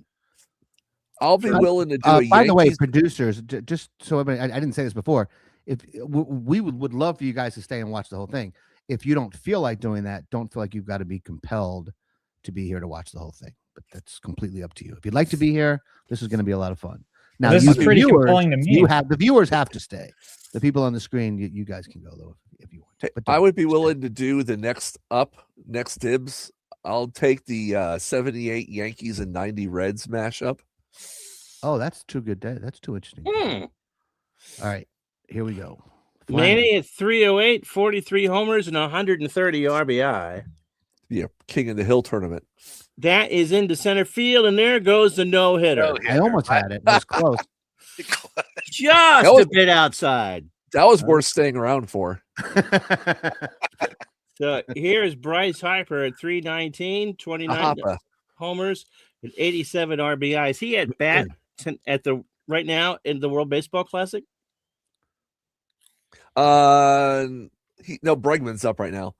I'll be willing to do by the way, producers, just so I didn't say this before. If we would love for you guys to stay and watch the whole thing. If you don't feel like doing that, don't feel like you've got to be compelled to be here to watch the whole thing. But that's completely up to you. If you'd like to be here, this is going to be a lot of fun. Now, this is pretty compelling to me. The viewers have to stay. The people on the screen, you guys can go though if you want. But I would be willing to do the next dibs. I'll take the 78 Yankees and 90 Reds mashup. Oh, that's too good. That's too interesting. All right, here we go. Manny at 308, 43 homers and 130 RBI. Yeah, King of the Hill tournament. That is into center field, and there goes the no-hitter. I almost had it. It was close. Just a bit outside. That was worth staying around for. So here's Bryce Harper at 319, 29 homers, and 87 RBIs. He had bat at the right now in the World Baseball Classic. Bregman's up right now.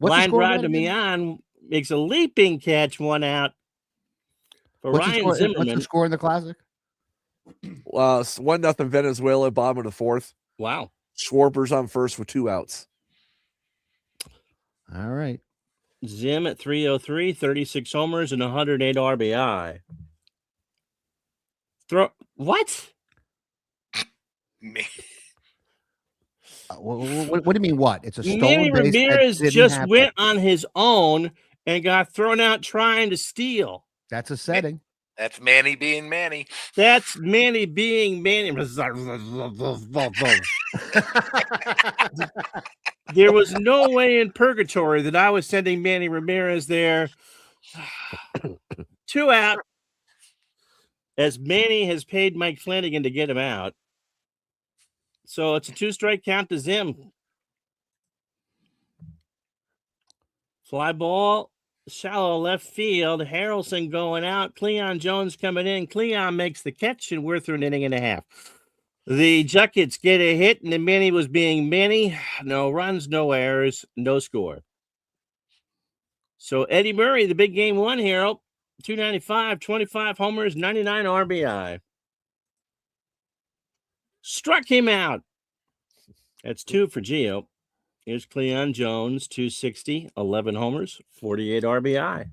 Line drive to Mian makes a leaping catch, 1 out. For Ryan Zimmerman. What's the score in the Classic? 1-0 Venezuela, bottom of the 4th. Wow. Schwarber's on first with 2 outs. All right. Zim at 303, 36 homers and 108 RBI. What? Me. What do you mean? What? It's a stolen Manny base. Ramirez just went on his own and got thrown out trying to steal. That's a setting. That's Manny being Manny. That's Manny being Manny. There was no way in purgatory that I was sending Manny Ramirez there. 2 out. As Manny has paid Mike Flanagan to get him out. So it's a 2-strike count to Zim. Fly ball, shallow left field. Harrelson going out. Cleon Jones coming in. Cleon makes the catch, and we're through an inning and a half. The Juckets get a hit, and the Manny was being Manny. No runs, no errors, no score. So Eddie Murray, the big game 1 hero, 295, 25 homers, 99 RBI. Struck him out. That's 2 for Gio. Here's Cleon Jones, 260, 11 homers, 48 RBI.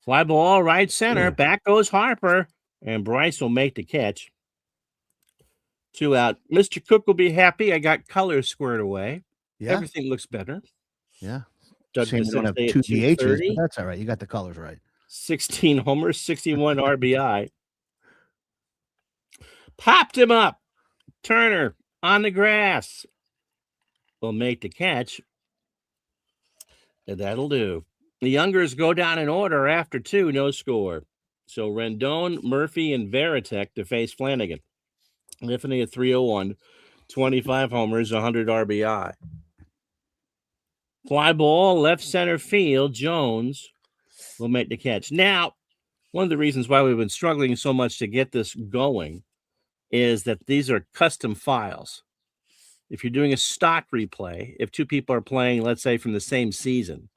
Fly ball, right center. Back goes Harper, and Bryce will make the catch. 2 out. Mr. Cook will be happy. I got colors squared away. Yeah. Everything looks better. Yeah. Doug Shame we don't have 2 DHs, but that's all right. You got the colors right. 16 homers, 61 RBI. Popped him up. Turner on the grass will make the catch. And that'll do. The Youngers go down in order after 2, no score. So Rendon, Murphy, and Veritek to face Flanagan. Anthony at 301, 25 homers, 100 RBI. Fly ball, left center field. Jones will make the catch. Now, one of the reasons why we've been struggling so much to get this going is that these are custom files. If you're doing a stock replay, if 2 people are playing, let's say, from the same season,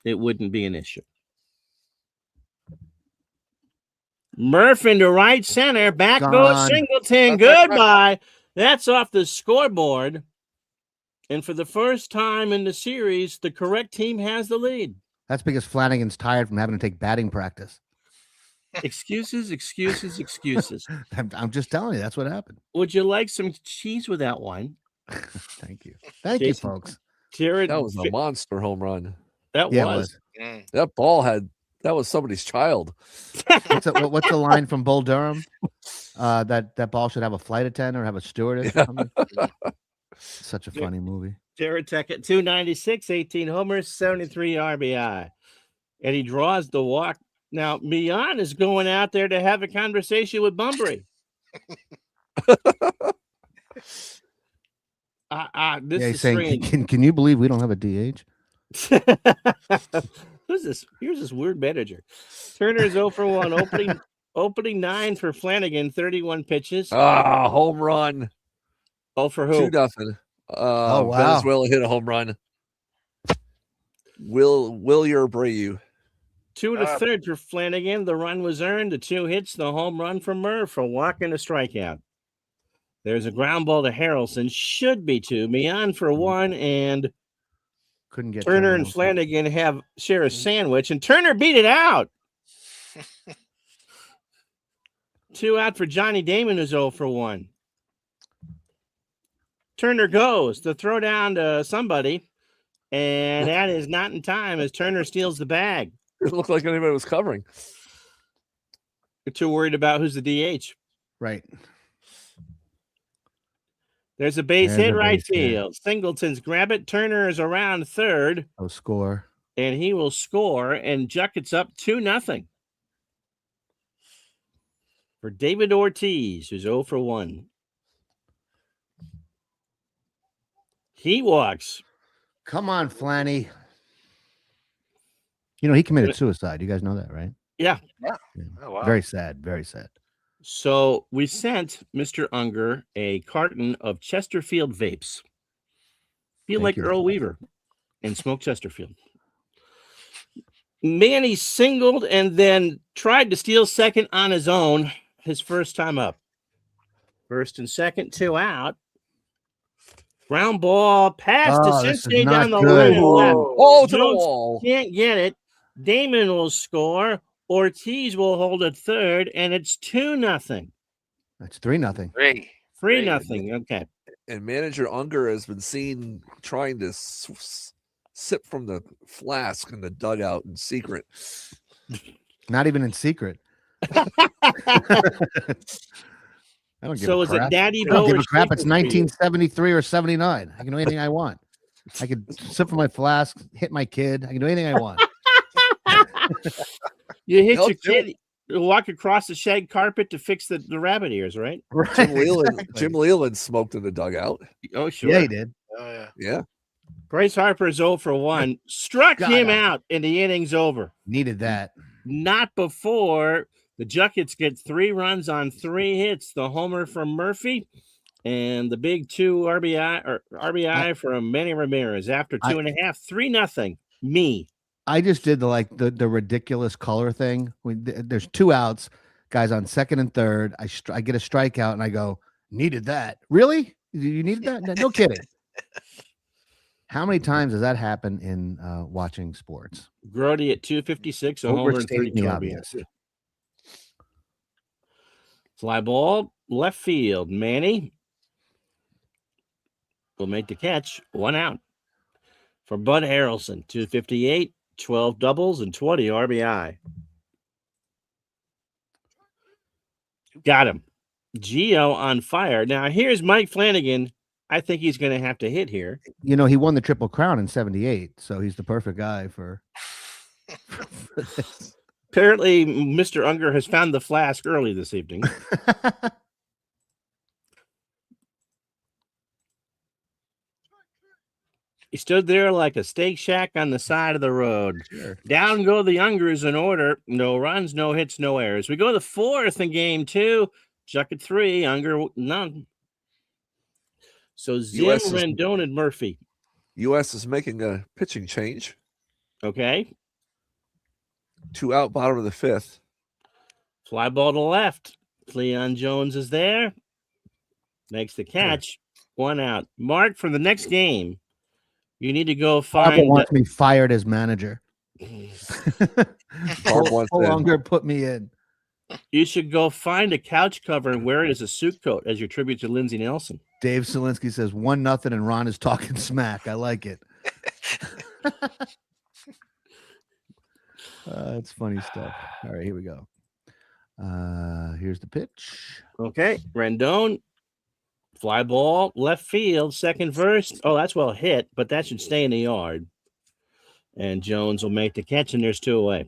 it wouldn't be an issue. Murph into right center. Back goes Singleton. Goodbye. That's off the scoreboard. And for the first time in the series, the correct team has the lead. That's because Flanagan's tired from having to take batting practice. Excuses, excuses, excuses. I'm just telling you, that's what happened. Would you like some cheese with that wine? Thank you. Thank Jason, you, folks. That was a monster home run. That Yeah, was. That ball that was somebody's child. What's the line from Bull Durham? That ball should have a flight attendant or have a stewardess or something. Such a funny movie. Jared Tech at 296, 18 homers, 73 RBI. And he draws the walk. Now, Mian is going out there to have a conversation with Bunbury. This He's is saying, strange. can you believe we don't have a DH? Who's this? Here's this weird manager. Turner is 0 for 1. Opening 9 for Flanagan, 31 pitches. Home run. 0 for who? 2-0. Wow. Venezuela hit a home run. Will Abreu. 2 to third for Flanagan. The run was earned. The 2 hits, the home run from Murph, a walk and a strikeout. There's a ground ball to Harrelson. Should be 2. Mian for 1, and Couldn't get Turner and Flanagan share a sandwich, and Turner beat it out. 2 out for Johnny Damon, who's 0 for 1. Turner goes to throw down to somebody, and that is not in time as Turner steals the bag. It looked like anybody was covering. You're too worried about who's the DH. Right. There's a base hit right base hit. field. Singleton's grab it. Turner is around third, Oh, score. and he will score, and Jucket's up 2-0 for David Ortiz, who's 0 for 1. He walks. Come on, Flanny. He committed suicide. You guys know that, right? Yeah. Oh, wow. Very sad. Very sad. So we sent Mr. Unger a carton of Chesterfield vapes. Feel Thank like you. Earl Weaver and smoke Chesterfield. Manny singled and then tried to steal second on his own his first time up. First and second, 2 out. Ground ball pass to Oh, this is Sensei not down the good. line. and left. Oh, to the Jones wall. Can't get it. Damon will score. Ortiz will hold at third, and it's 2-0. That's 3-0. 3-0. Okay. And manager Unger has been seen trying to sip from the flask in the dugout in secret. Not even in secret. I don't give So a is crap. it Daddy I don't Bo give or a crap. It's Shaker for you? 1973 or 79. I can do anything I want. I could sip from my flask, hit my kid. I can do anything I want. You hit No, your kid, you walk across the shag carpet to fix the rabbit ears, right? Jim Leland, exactly. Jim Leland smoked in the dugout. Oh, sure. Yeah, he did. Oh, yeah. Yeah. Bryce Harper is 0 for 1. Struck God, him out, and the inning's over. Needed that. Not before the Juckets get 3 runs on 3 hits. The homer from Murphy and the big 2 RBI from Manny Ramirez after 2.5. 3-0. Me. I just did the ridiculous color thing. There's 2 outs, guys on second and third. I get a strikeout and I go, needed that. Really? You needed that? No kidding. How many times does that happen in watching sports? Grody at 256, a homer and Overstating 32 the RBIs. obvious. Fly ball, left field. Manny will make the catch. 1 out for Bud Harrelson. 258, 12 doubles, and 20 RBI. Got him. Gio on fire. Now, here's Mike Flanagan. I think he's going to have to hit here. He won the Triple Crown in 78, so he's the perfect guy for this. Apparently, Mr. Unger has found the flask early this evening. He stood there like a steak shack on the side of the road. Sure. Down go the Youngers in order. No runs, no hits, no errors. We go to the 4th in game 2. Jucket 3, Unger none. So Zim, US is- Rendon, and Murphy. U.S. is making a pitching change. Okay. 2 out, bottom of the 5th. Fly ball to left. Cleon Jones is there. Makes the catch. 1 out. Mark, for the next game, you need to go Barbara find. wants me fired as manager. Barb wants no in. longer put me in. You should go find a couch cover and wear it as a suit coat as your tribute to Lindsey Nelson. Dave Selinsky says 1-0 and Ron is talking smack. I like it. It's funny stuff. All right, here we go. Here's the pitch. Okay, Rendon, fly ball, left field, second verse. Oh, that's well hit, but that should stay in the yard. And Jones will make the catch, and there's 2 away.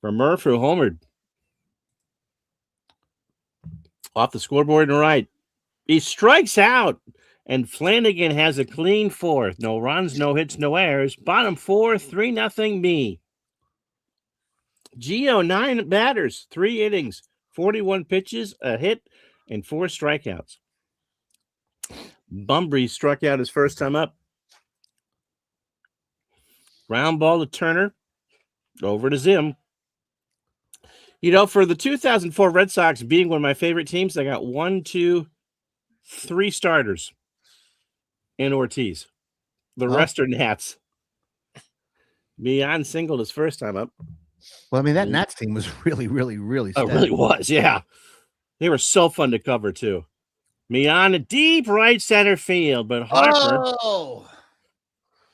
For Murph, who homered. Off the scoreboard and right. He strikes out, and Flanagan has a clean 4th. No runs, no hits, no errors. Bottom 4, 3-0 me. Gio, 9 batters, 3 innings, 41 pitches, a hit, and 4 strikeouts. Bunbury struck out his first time up. Ground ball to Turner. Over to Zim. You know, for the 2004 Red Sox being one of my favorite teams, I got 1, 2, 3 starters in Ortiz. The rest are Nats. Beyond singled his first time up. Well, I mean, that Nats team was really, really, really Oh, steady. it really was, yeah. They were so fun to cover, too. Mian, a deep right center field, but Harper,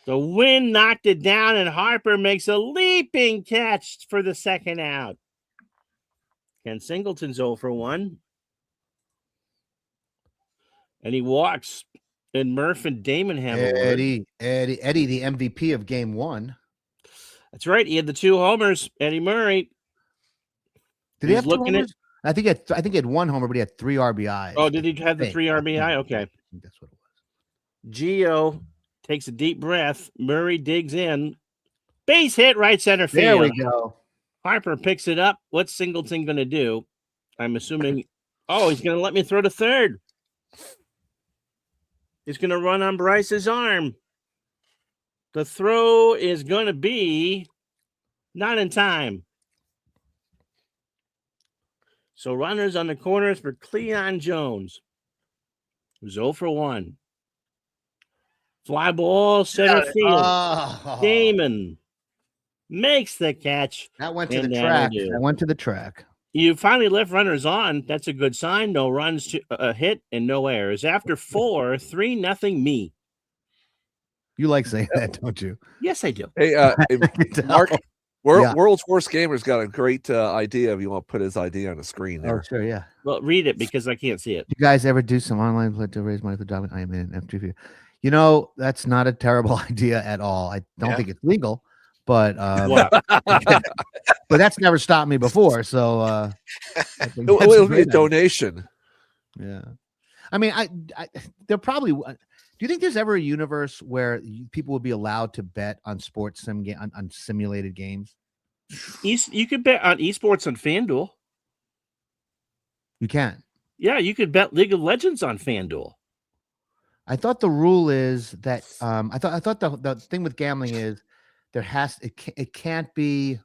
the wind knocked it down, and Harper makes a leaping catch for the second out. Ken Singleton's 0 for 1. And he walks, and Murph and Damon have a word. Eddie, the MVP of game 1. That's right. He had the 2 homers, Eddie Murray. Did he He's have 2 looking at- homers? I think he had 1 homer, but he had 3 RBIs. Oh, did he have the 3 RBI? Okay. I think that's what it was. Gio takes a deep breath. Murray digs in. Base hit right center field. There we go. Harper picks it up. What's Singleton going to do? I'm assuming, he's going to let me throw to third. He's going to run on Bryce's arm. The throw is going to be not in time. So runners on the corners for Cleon Jones, who's 0 for 1. Fly ball, center field. Oh, Damon makes the catch. that went to And the that'll track. do. That went to the track. You finally left runners on. That's a good sign. No runs to a hit and no errors. After 4, 3-0 me. You like saying that, don't you? Yes, I do. Hey, Mark, Yeah. World's Worst Gamer's got a great idea if you want to put his ID on the screen Oh, there. sure, yeah. Well, read it because I can't see it. You guys ever do some online play to raise money for job? I am in an FGV. You know, that's not a terrible idea at all. I don't think it's legal, but What? but that's never stopped me before. So I think that's It'll be a great idea. donation. Yeah, I mean, I there probably. Do you think there's ever a universe where people would be allowed to bet on sports sim on simulated games? You could bet on esports on FanDuel. You can. Yeah, you could bet League of Legends on FanDuel. I thought the rule is that I thought the thing with gambling is it can't be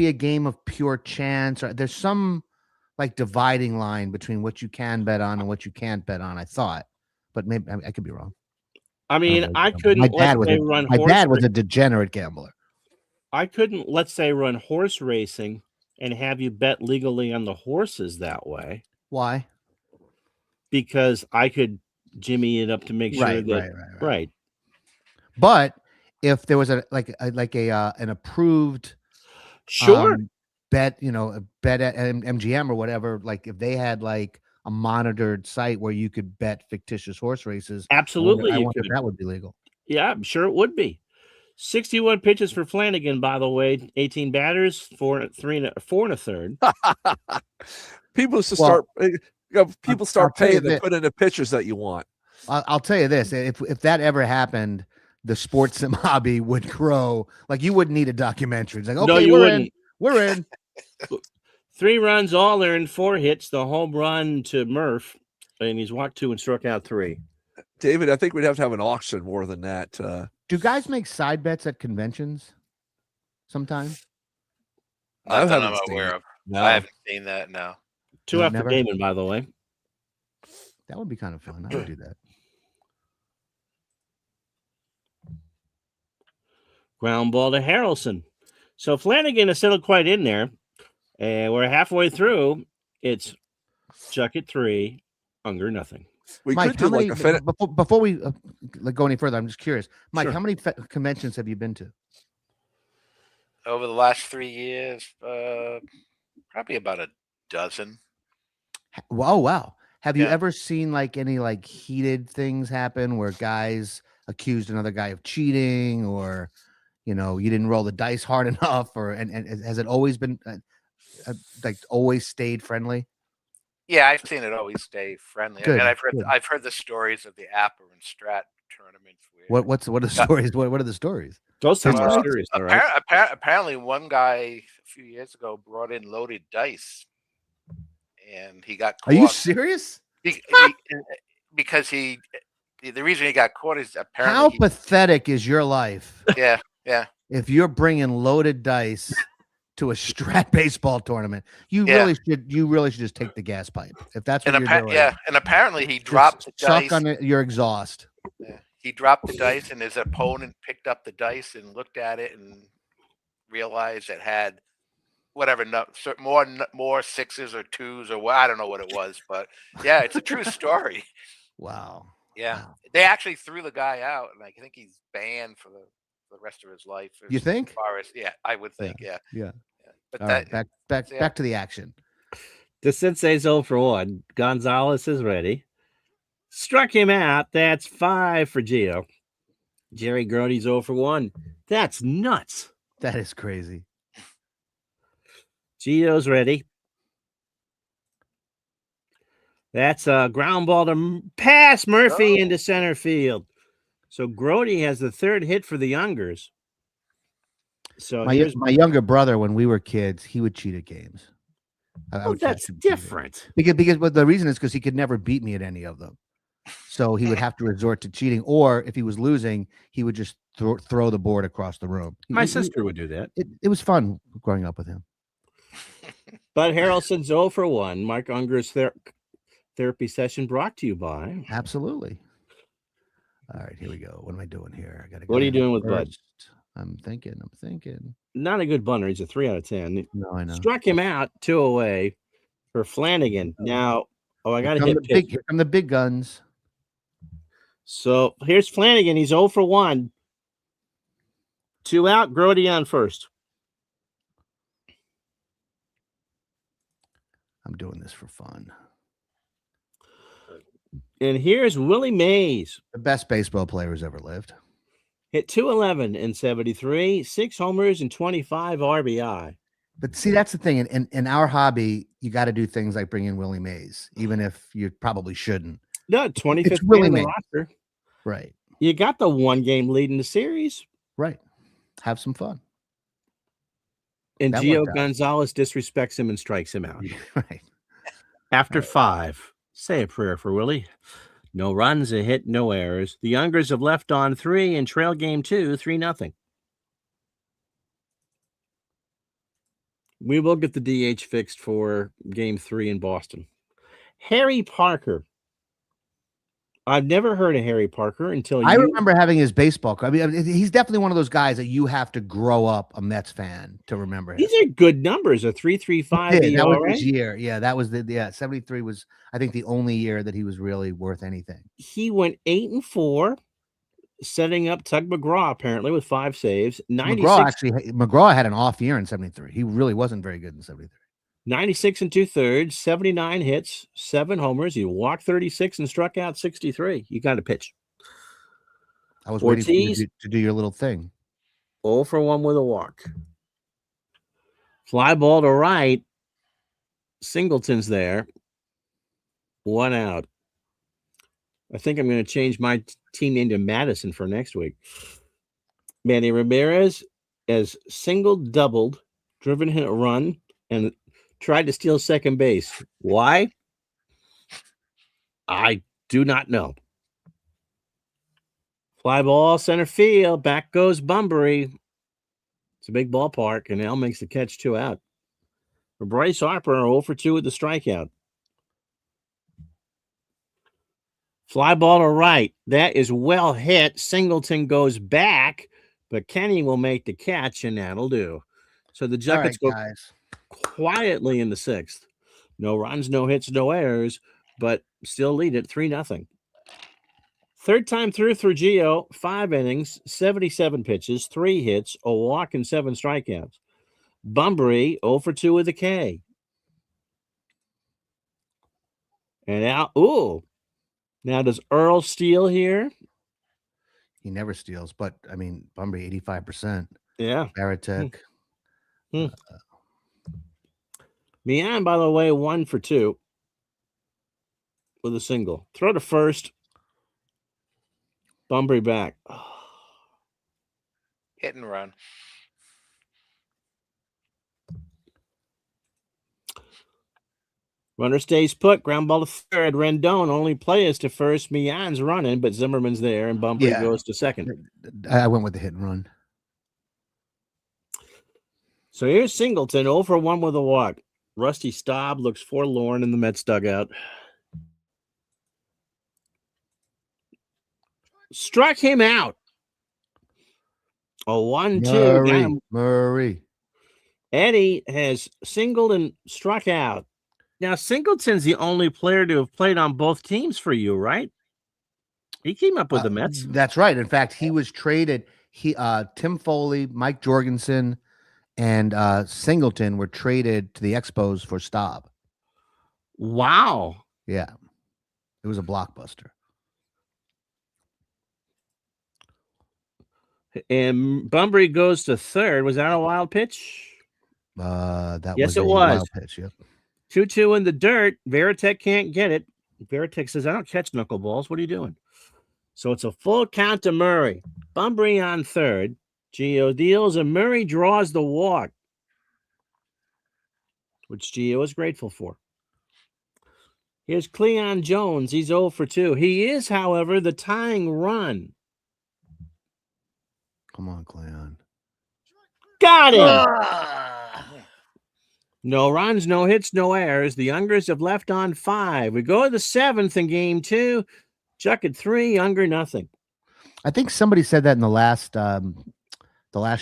a game of pure chance, or there's some like dividing line between what you can bet on and what you can't bet on. I thought, but maybe I could be wrong. I mean, know. I couldn't. My dad was a degenerate gambler. I couldn't, let's say, run horse racing and have you bet legally on the horses that way Why? because I could jimmy it up to make sure that right. But if there was an approved Sure. bet, a bet at MGM or whatever, like if they had like a monitored site where you could bet fictitious horse races, Absolutely. I you wonder could. if that would be legal. Yeah, I'm sure it would be. 61 pitches for Flanagan, by the way. 18 batters, 4 and a third. People should Well, start I'll tell you paying to this. put in the pictures that you want. I'll tell you this: if that ever happened, the sports sim hobby would grow. Like you wouldn't need a documentary. It's like, okay, No, you wouldn't. We're in. 3 runs, all earned, 4 hits. The home run to Murph, and he's walked 2 and struck out 3. David, I think we'd have to have an auction more than that. Do guys make side bets at conventions? Sometimes. I Not that haven't I'm seen aware it. of. No. I haven't seen that. No. 2 No, after never? Damon, by the way. That would be kind of fun. I would do that. Ground ball to Harrelson. So Flanagan is still quite in there. And we're halfway through. It's Chuck at 3, Unger nothing. We Mike, could do like a before we go any further, I'm just curious. Mike, Sure. how many conventions have you been to? Over the last 3 years, probably about a dozen. Oh, wow. Have you Yeah. ever seen like any like heated things happen where guys accused another guy of cheating, or you didn't roll the dice hard enough, or and has it always been like always stayed friendly? Yeah, I've seen it always stay friendly. Good, And good. I've heard the stories of the Apper and Strat tournaments. Where What are the stories? What are the stories? Those sound Well, mysterious, all right? apparently one guy a few years ago brought in loaded dice, and he got caught. Are you serious? Because the reason he got caught is How apparently pathetic is your life yeah. if you're bringing loaded dice to a Strat baseball tournament? You Yeah. really should just take the gas pipe if that's what And you're doing. and apparently he dropped the Suck dice. on your exhaust. Yeah. He dropped the dice, and his opponent picked up the dice and looked at it and realized it had whatever more sixes or twos or what, I don't know what it was, but yeah, it's a true story. Wow. Yeah, Wow. they actually threw the guy out, and I think he's banned for the rest of his life. You think? As far as, yeah, I would think, yeah. Yeah. But All that right, back to the action. The Sensei's 0 for 1. Gonzalez is ready. Struck him out. That's 5 for Gio. Jerry Grody's 0 for 1. That's nuts. That is crazy. Gio's ready. That's a ground ball to pass Murphy into center field. So Grody has the 3rd hit for the Youngers. So My younger brother, when we were kids, he would cheat at games. I would catch that's him cheating. different. But the reason is because he could never beat me at any of them. So he would have to resort to cheating, or if he was losing, he would just throw the board across the room. My sister would do that. It was fun growing up with him. But Harrelson's 0 for 1. Mark Unger's therapy session brought to you by. Absolutely. All right, here we go. What am I doing here? I gotta. What are you doing with Bud? I'm thinking. Not a good bunter. He's a 3 out of 10. No, I know. Struck him out 2 away for Flanagan. Now, I got to Here hit come the big guns. So here's Flanagan. He's 0 for 1. 2 out. Grody on first. I'm doing this for fun. And here's Willie Mays. The best baseball player who's ever lived. Hit 211 in 73, 6 homers and 25 RBI. But see, that's the thing. In our hobby, you got to do things like bring in Willie Mays, even if you probably shouldn't. No, 25th It's Willie game Mays. on the roster. Right. You got the 1 game lead in the series. Right. Have some fun. And That Gio worked out. Gonzalez disrespects him and strikes him out. Right. After 5, say a prayer for Willie. No runs, a hit, no errors. The Youngers have left on 3 and trail game 2, 3-0. We will get the DH fixed for game 3 in Boston. Harry Parker. I've never heard of Harry Parker until I you. remember having his baseball card. I mean, he's definitely one of those guys that you have to grow up a Mets fan to remember him. These are good numbers. A 3.35 Yeah, that was ERA. his year. Yeah, that was 73 was, I think, the only year that he was really worth anything. He went 8-4, setting up Tug McGraw apparently with 5 saves. 96, McGraw had an off year in 73. He really wasn't very good in 73. 96 2/3, 79 hits, 7 homers. He walked 36 and struck out 63. You got to pitch. I was waiting for you Ortiz. to do your little thing. 0 for 1 with a walk. Fly ball to right. Singleton's there. 1 out. I think I'm going to change my team name to Madison for next week. Manny Ramirez has doubled, driven hit a run, and tried to steal second base. Why? I do not know. Fly ball, center field. Back goes Bunbury. It's a big ballpark, and Al makes the catch 2 out. For Bryce Harper, 0 for 2 with the strikeout. Fly ball to right. That is well hit. Singleton goes back, but Kenny will make the catch, and that'll do. So the All right, Juckets go guys. quietly in the 6th. No runs, no hits, no errors, but still lead it 3-0. Third time through for Gio, 5 innings, 77 pitches, 3 hits, a walk, and 7 strikeouts. Bunbury 0 for 2 with a K. And now, now does Earl steal here? He never steals, but I mean, Bunbury 85%. Yeah. Baratek. Mian, by the way, 1 for 2 with a single. Throw to first. Bunbury back. Hit and run. Runner stays put. Ground ball to third. Rendon only plays to first. Mian's running, but Zimmerman's there, and Bunbury goes to second. I went with the hit and run. So here's Singleton, 0 for 1 with a walk. Rusty Staub looks forlorn in the Mets dugout. Struck him out. A 1-2. Murray. Eddie has singled and struck out. Now, Singleton's the only player to have played on both teams for you, right? He came up with the Mets. That's right. In fact, he was traded. Tim Foley, Mike Jorgensen, and Singleton were traded to the Expos for Staub. Wow. Yeah. It was a blockbuster. And Bunbury goes to third. Was that a wild pitch? Yes, it was. Wild pitch, yep. 2-2 in the dirt. Veritek can't get it. Veritek says, I don't catch knuckleballs. What are you doing? So it's a full count to Murray. Bunbury on third. Gio deals, and Murray draws the walk, which Gio is grateful for. Here's Cleon Jones. He's 0 for 2. He is, however, the tying run. Come on, Cleon. Got him! No runs, no hits, no errors. The Youngers have left on 5. We go to the 7th in game 2. Chuck at 3, Younger nothing. I think somebody said that in the last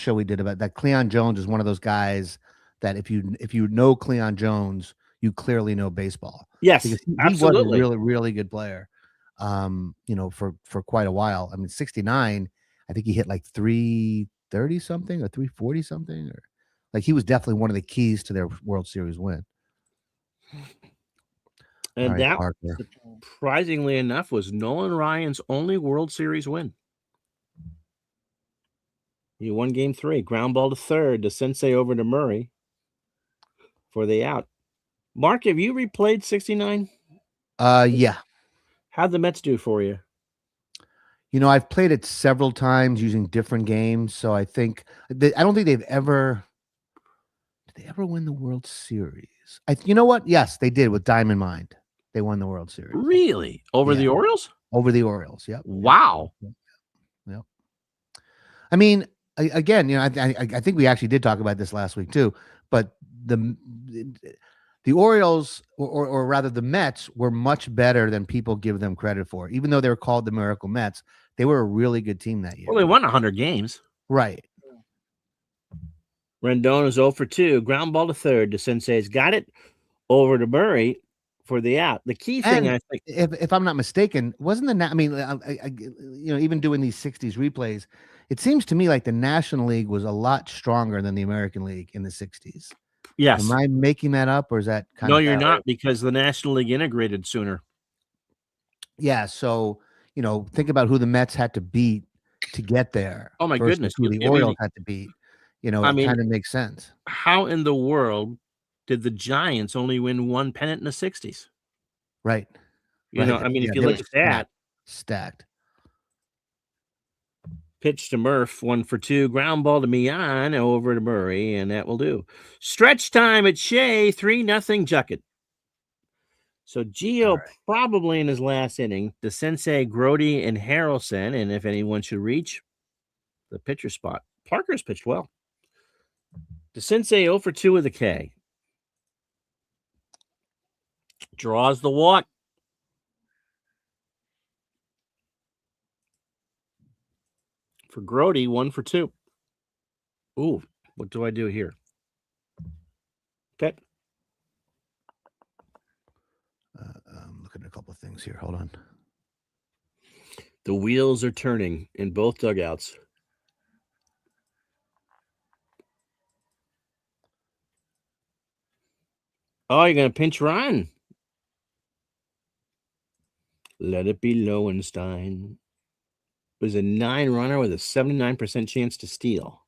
show we did about that. Cleon Jones is one of those guys that if you know Cleon Jones, you clearly know baseball. Yes, he absolutely. was a really, really good player. For quite a while. I mean, 69. I think he hit like 330 something or 340 something, or like he was definitely one of the keys to their World Series win. And right, that, Parker. surprisingly enough, was Nolan Ryan's only World Series win. He won game 3. Ground ball to third. To Sensei over to Murray for the out. Mark, have you replayed 69? Yeah. How'd the Mets do for you? I've played it several times using different games, so I think I don't think they've ever. Did they ever win the World Series? You know what? Yes, they did with Diamond Mind. They won the World Series. Really? Over the Orioles? Over the Orioles. Yep. Wow. Yep. I mean, again, I think we actually did talk about this last week too. But the Orioles, or rather the Mets, were much better than people give them credit for. Even though they were called the Miracle Mets, they were a really good team that year. Well, they won 100 games. Right. Rendon is 0 for 2. Ground ball to third. To Sensei's got it. Over to Murray for the out. The key thing, I think, if I'm not mistaken, wasn't even doing these 60s replays, it seems to me like the National League was a lot stronger than the American League in the 60s. Yes. Am I making that up, or is that kind No, of you're not, because the National League integrated sooner. Yeah, so think about who the Mets had to beat to get there. Oh my versus goodness. who the Orioles had to beat. It kind of makes sense. How in the world did the Giants only win 1 pennant in the 60s? Right. If you look at that. Stacked. Pitch to Murph, 1 for 2. Ground ball to Mian, over to Murray, and that will do. Stretch time at Shea, 3-0 Jucket. So Gio probably in his last inning, the Sensei, Grody, and Harrelson, and if anyone should reach the pitcher spot. Parker's pitched well. The Sensei 0 for 2 with a K. Draws the walk. for Grody, 1 for 2. Ooh, what do I do here? Okay. I'm looking at a couple of things here. Hold on. The wheels are turning in both dugouts. Oh, you're going to pinch run. Let it be Lowenstein. It was a 9 runner with a 79% chance to steal.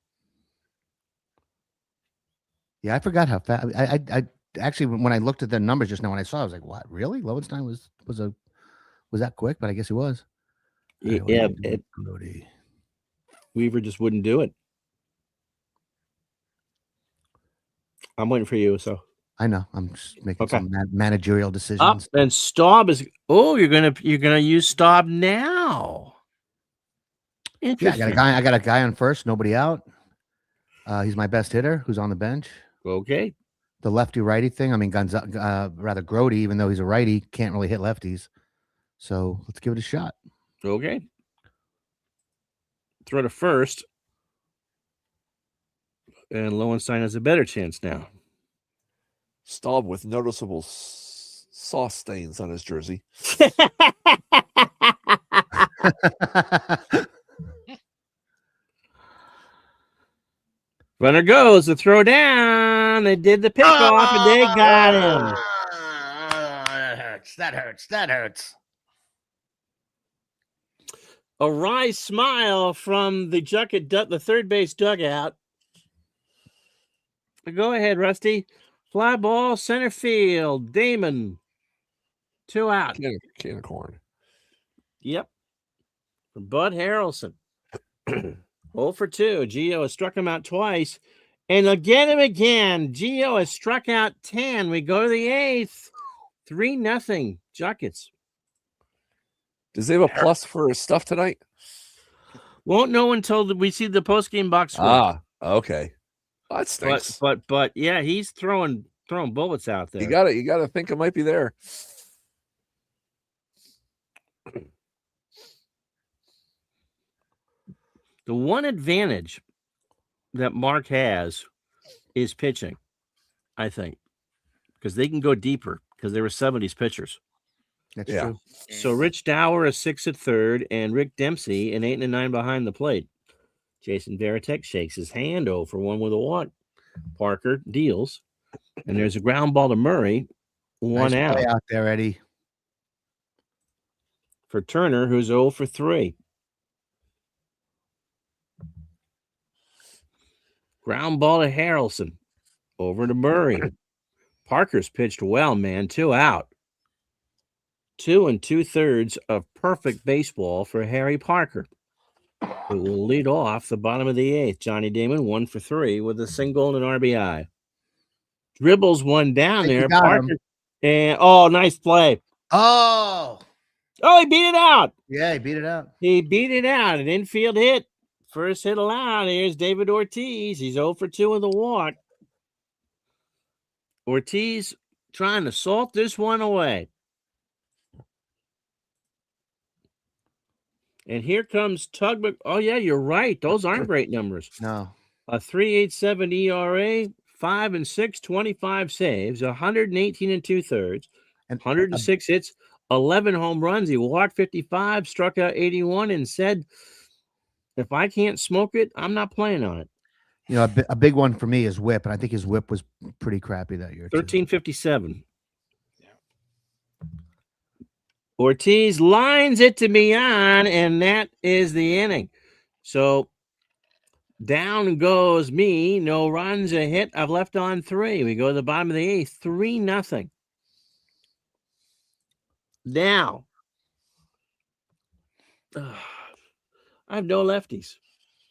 Yeah, I forgot how fast. I actually, when I looked at the numbers just now, when I saw, I was like, "What? Really? Lowenstein was that quick?" But I guess he was. Yeah, Grody. Weaver just wouldn't do it. I'm waiting for you. So I know. I'm just making some managerial decisions. Up and Staub is. Oh, you're gonna use Staub now. Yeah, I got a guy on first. Nobody out. He's my best hitter. Who's on the bench? Okay. The lefty righty thing. I mean, rather Grody, even though he's a righty, can't really hit lefties. So let's give it a shot. Okay. Throw to first. And Lowenstein has a better chance now. Staub with noticeable sauce stains on his jersey. Runner goes, the throw down. They did the pickoff, and they got him. That hurts. A wry smile from the the third base dugout. Go ahead, Rusty. Fly ball, center field. Damon. 2 out. Can of corn. Yep. For Bud Harrelson. 0 for 2. Gio has struck him out twice. And again. Gio has struck out 10. We go to the 8th. 3-0. Juckets. Does he have a plus for his stuff tonight? Won't know until we see the postgame box score. Ah, okay. That stinks. But yeah, he's throwing bullets out there. You got to think it might be there. The one advantage that Mark has is pitching, I think, because they can go deeper because they were 70s pitchers. That's true. So Rich Dower is 6 at third, and Rick Dempsey an 8 and a 9 behind the plate. Jason Varitek shakes his hand 0 for 1 with a walk. Parker deals, and there's a ground ball to Murray, 1 nice out. Play out there, Eddie. For Turner, who's 0 for 3. Ground ball to Harrelson. Over to Murray. Parker's pitched well, man. 2 out. 2 2/3 of perfect baseball for Harry Parker, who will lead off the bottom of the 8th. Johnny Damon 1 for 3 with a single and an RBI. Dribbles one down there. Parker, and nice play. Oh, he beat it out. Yeah, he beat it out. An infield hit. First hit allowed. Here's David Ortiz. He's 0 for 2 with a walk. Ortiz trying to salt this one away. And here comes Tug. Oh, yeah, you're right. Those aren't great numbers. No. A 3.87 ERA, 5 and 6, 25 saves, 118 2/3, 106 hits, 11 home runs. He walked 55, struck out 81, and said, if I can't smoke it, I'm not playing on it. You know, a big one for me is whip, and I think his whip was pretty crappy that year. 1357. Ortiz lines it to beyond, and that is the inning. So down goes me. No runs, a hit. I've left on 3. We go to the bottom of the 8th. 3-0. Now, I have no lefties.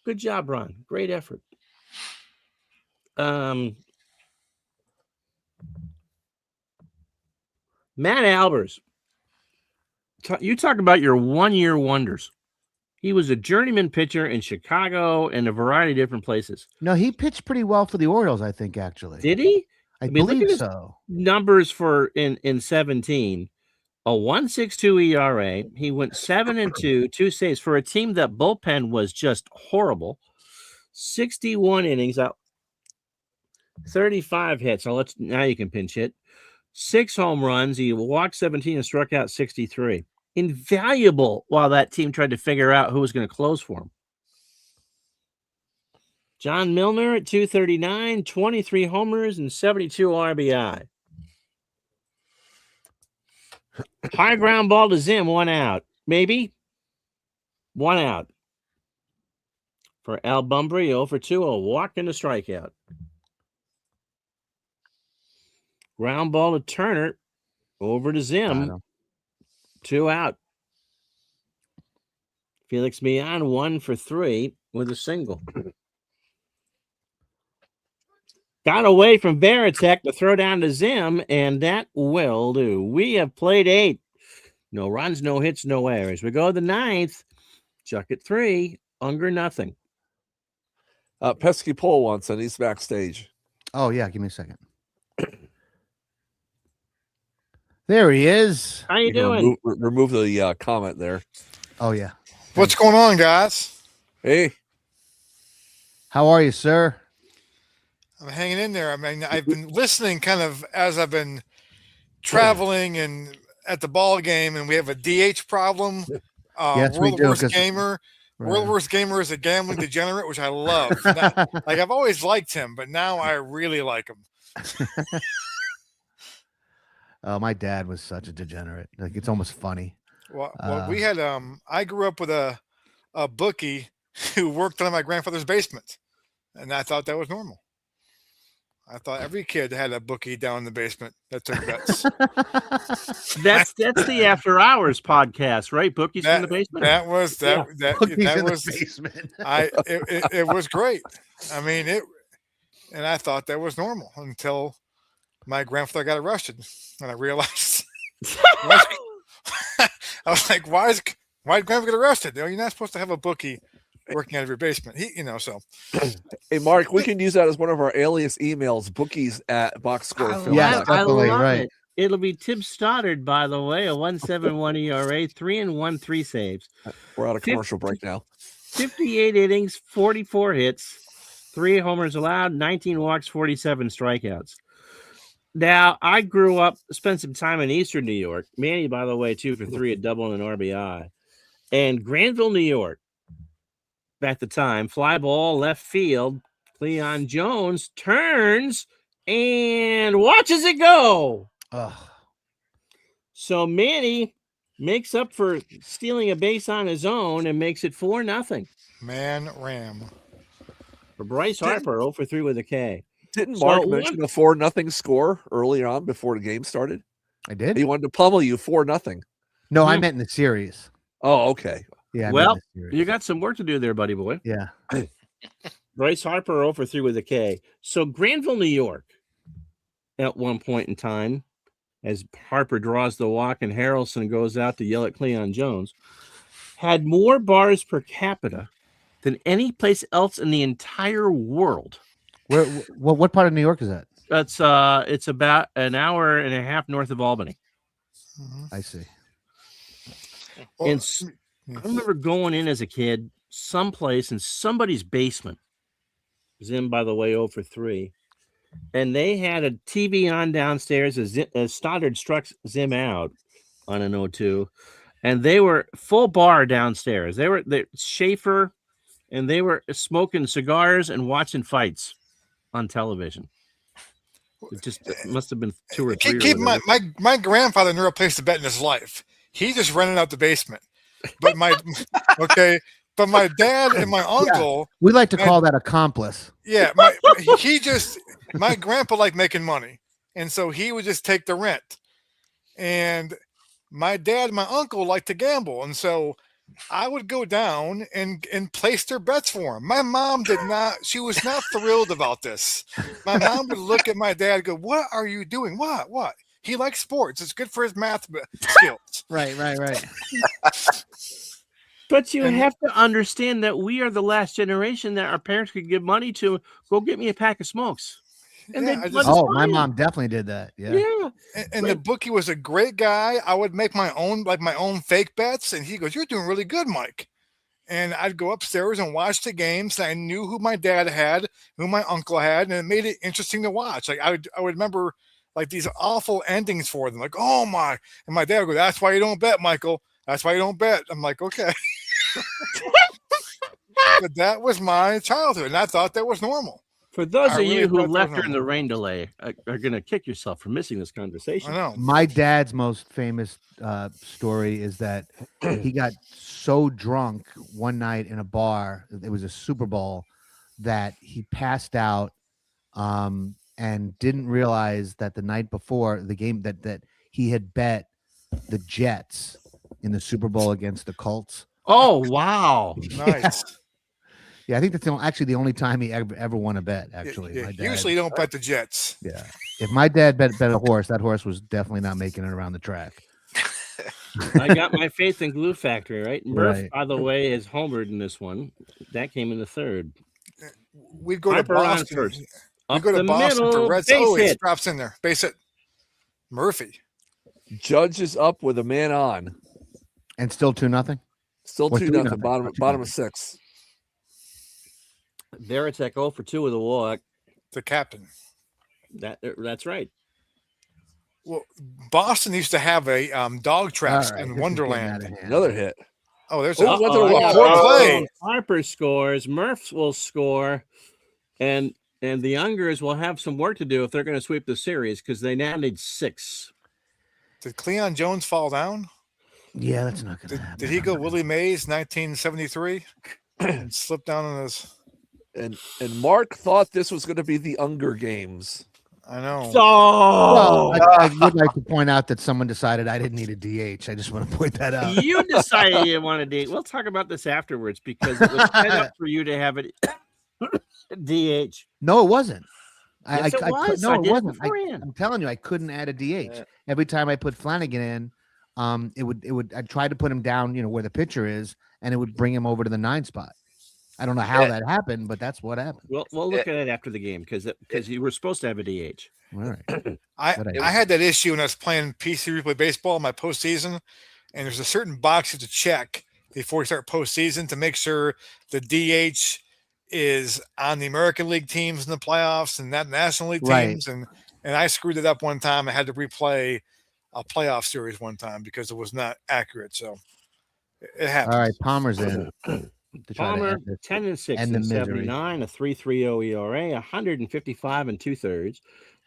Good job, Ron. Great effort. Matt Albers. You talk about your one-year wonders. He was a journeyman pitcher in Chicago and a variety of different places. No, he pitched pretty well for the Orioles, I think, actually. Did he? I believe so. Numbers for in 17 a 1.62 ERA. He went 7-2, 2 saves for a team that bullpen was just horrible. 61 innings out, 35 hits. Now you can pinch hit. 6 home runs. He walked 17 and struck out 63. Invaluable while that team tried to figure out who was going to close for him. John Milner at 239, 23 homers and 72 RBI. High ground ball to Zim, 1 out. Maybe 1 out. For Al Bumbry, 0 for 2, a walk and a strikeout. Ground ball to Turner, over to Zim, 2 out. Felix Millan, 1 for 3 with a single. Got away from Varitek to throw down to Zim, and that will do. We have played 8. No runs, no hits, no errors. We go to the 9th. Chuck at 3. Unger, nothing. Pesky Pole wants, and he's backstage. Oh, yeah. Give me a second. There he is. How you doing? Remove the comment there. Oh, yeah. What's going on, guys? Hey. How are you, sir? I'm hanging in there. I mean, I've been listening kind of as I've been traveling and at the ball game, and we have a DH problem. Yes, we World do. Worst Gamer. World Worst Gamer is a gambling degenerate, which I love. Like, I've always liked him, but now I really like him. Oh, my dad was such a degenerate. Like, it's almost funny. Well, we had I grew up with a bookie who worked on my grandfather's basement, and I thought that was normal. I thought every kid had a bookie down in the basement that took bets. That's the After Hours podcast, right? Bookies in the basement. Bookies in The basement. It was great. I mean it, and I thought that was normal until my grandfather got arrested, and I realized I was like, why did grandpa get arrested? You're not supposed to have a bookie working out of your basement. So. Hey, Mark, we can use that as one of our alias emails, bookies@boxscore. Yeah, definitely, right. It'll be Tim Stoddard, by the way, a 1.71 ERA, 3-1, 3 saves. We're out of commercial break now. 58 innings, 44 hits, 3 homers allowed, 19 walks, 47 strikeouts. Now, I grew up, spent some time in Eastern New York. Manny, by the way, 2 for 3 at double and an RBI. And Granville, New York, at the time, fly ball left field. Cleon Jones turns and watches it go. Ugh. So Manny makes up for stealing a base on his own and makes it 4-0. Man, Ram. For Bryce Harper, 0 for 3 with a K. Didn't Mark mention a 4-0 score earlier on before the game started? I did. He wanted to pummel you 4-0. No, I meant in the series. Oh, okay. Yeah. Well, you got some work to do there, buddy boy. Yeah. Bryce Harper, 0 for 3 with a K. So Granville, New York, at one point in time, as Harper draws the walk and Harrelson goes out to yell at Cleon Jones, had more bars per capita than any place else in the entire world. What part of New York is that? It's about an hour and a half north of Albany. I see. And I remember going in as a kid, someplace in somebody's basement. Zim, by the way, 0 for 3. And they had a TV on downstairs as Stoddard struck Zim out on an 0-2. And they were full bar downstairs. They Schaefer, and they were smoking cigars and watching fights on television. It must have been 2 or 3. Keep my grandfather never placed a bet in his life. He just rented out the basement. But my dad and my uncle, we like to call that accomplice. Yeah, my grandpa liked making money, and so he would just take the rent. And my dad and my uncle liked to gamble, and so I would go down and place their bets for him. My mom did not. She was not thrilled about this. My mom would look at my dad and go, "What are you doing? What? He likes sports. It's good for his math skills." Right. But you have to understand that we are the last generation that our parents could give money to. Go get me a pack of smokes. And Yeah, they I just- let us Oh, my buy 'em. mom definitely did that. Yeah. Yeah. and the bookie was a great guy. I would make my own fake bets, and he goes, "You're doing really good, Mike." And I'd go upstairs and watch the games. And I knew who my dad had, who my uncle had, and it made it interesting to watch. Like I would remember like these awful endings for them. Like, oh my, and my dad would go, "That's why you don't bet, Michael. That's why you don't bet." I'm like, okay. But that was my childhood, and I thought that was normal. For those I of really you who thought that left was during the rain delay are going to kick yourself for missing this conversation. I know. My dad's most famous story is that he got so drunk one night in a bar. It was a Super Bowl that he passed out and didn't realize that the night before the game that he had bet the Jets in the Super Bowl against the Colts. Oh, wow. Nice. Yeah, I think that's actually the only time he ever won a bet. Actually, Yeah, my dad. usually you don't bet the Jets. Yeah, if my dad bet a horse, that horse was definitely not making it around the track. I got my faith in Glue Factory, right? Murph, Right. by the way, is homered in this one. That came in the third. We'd go to Harper on Boston. first. We Up go to the Boston middle, for Red base Sox. Oh, it hit. drops in there. Base it. Murphy. Judge is up with a man on. And still 2-0. Still Or 2-0. 3-0. Bottom 2-0. of 6. Veritek 0 for 2 with a walk. The captain. That's right. Well, Boston used to have a dog traps All right, in this is getting Wonderland. out of hand. Another hit. Oh, there's Oh, a another oh, walk. poor play. Harper scores. Murphs will score, and the Youngers will have some work to do if they're going to sweep the series because they now need 6. Did Cleon Jones fall down? Yeah, that's not going to happen. Did he go Willie Mays 1973 and slip down on his? And Mark thought this was going to be the Unger Games. I know. Well, So I would like to point out that someone decided I didn't need a DH. I just want to point that out. you decided you want to date. We'll talk about this afterwards because it was set up for you to have it DH. No, it wasn't. Yes, it was. No, I it did it wasn't. beforehand. I'm telling you, I couldn't add a DH. Yeah. Every time I put Flanagan in, it would. I tried to put him down, where the pitcher is, and it would bring him over to the 9 spot. I don't know how Yeah. that happened, but that's what happened. We'll look at it after the game because you were supposed to have a DH. All right. I had that issue when I was playing PC replay baseball in my postseason, and there's a certain box you have to check before you start postseason to make sure the DH is on the American League teams in the playoffs and not National League Right. teams. And I screwed it up one time. I had to replay a playoff series one time because it was not accurate. So it happens. All right. Palmer's in. To try to Palmer, end this. 10-6 end the and misery. 79, a 3.30 ERA, 155 and 2/3,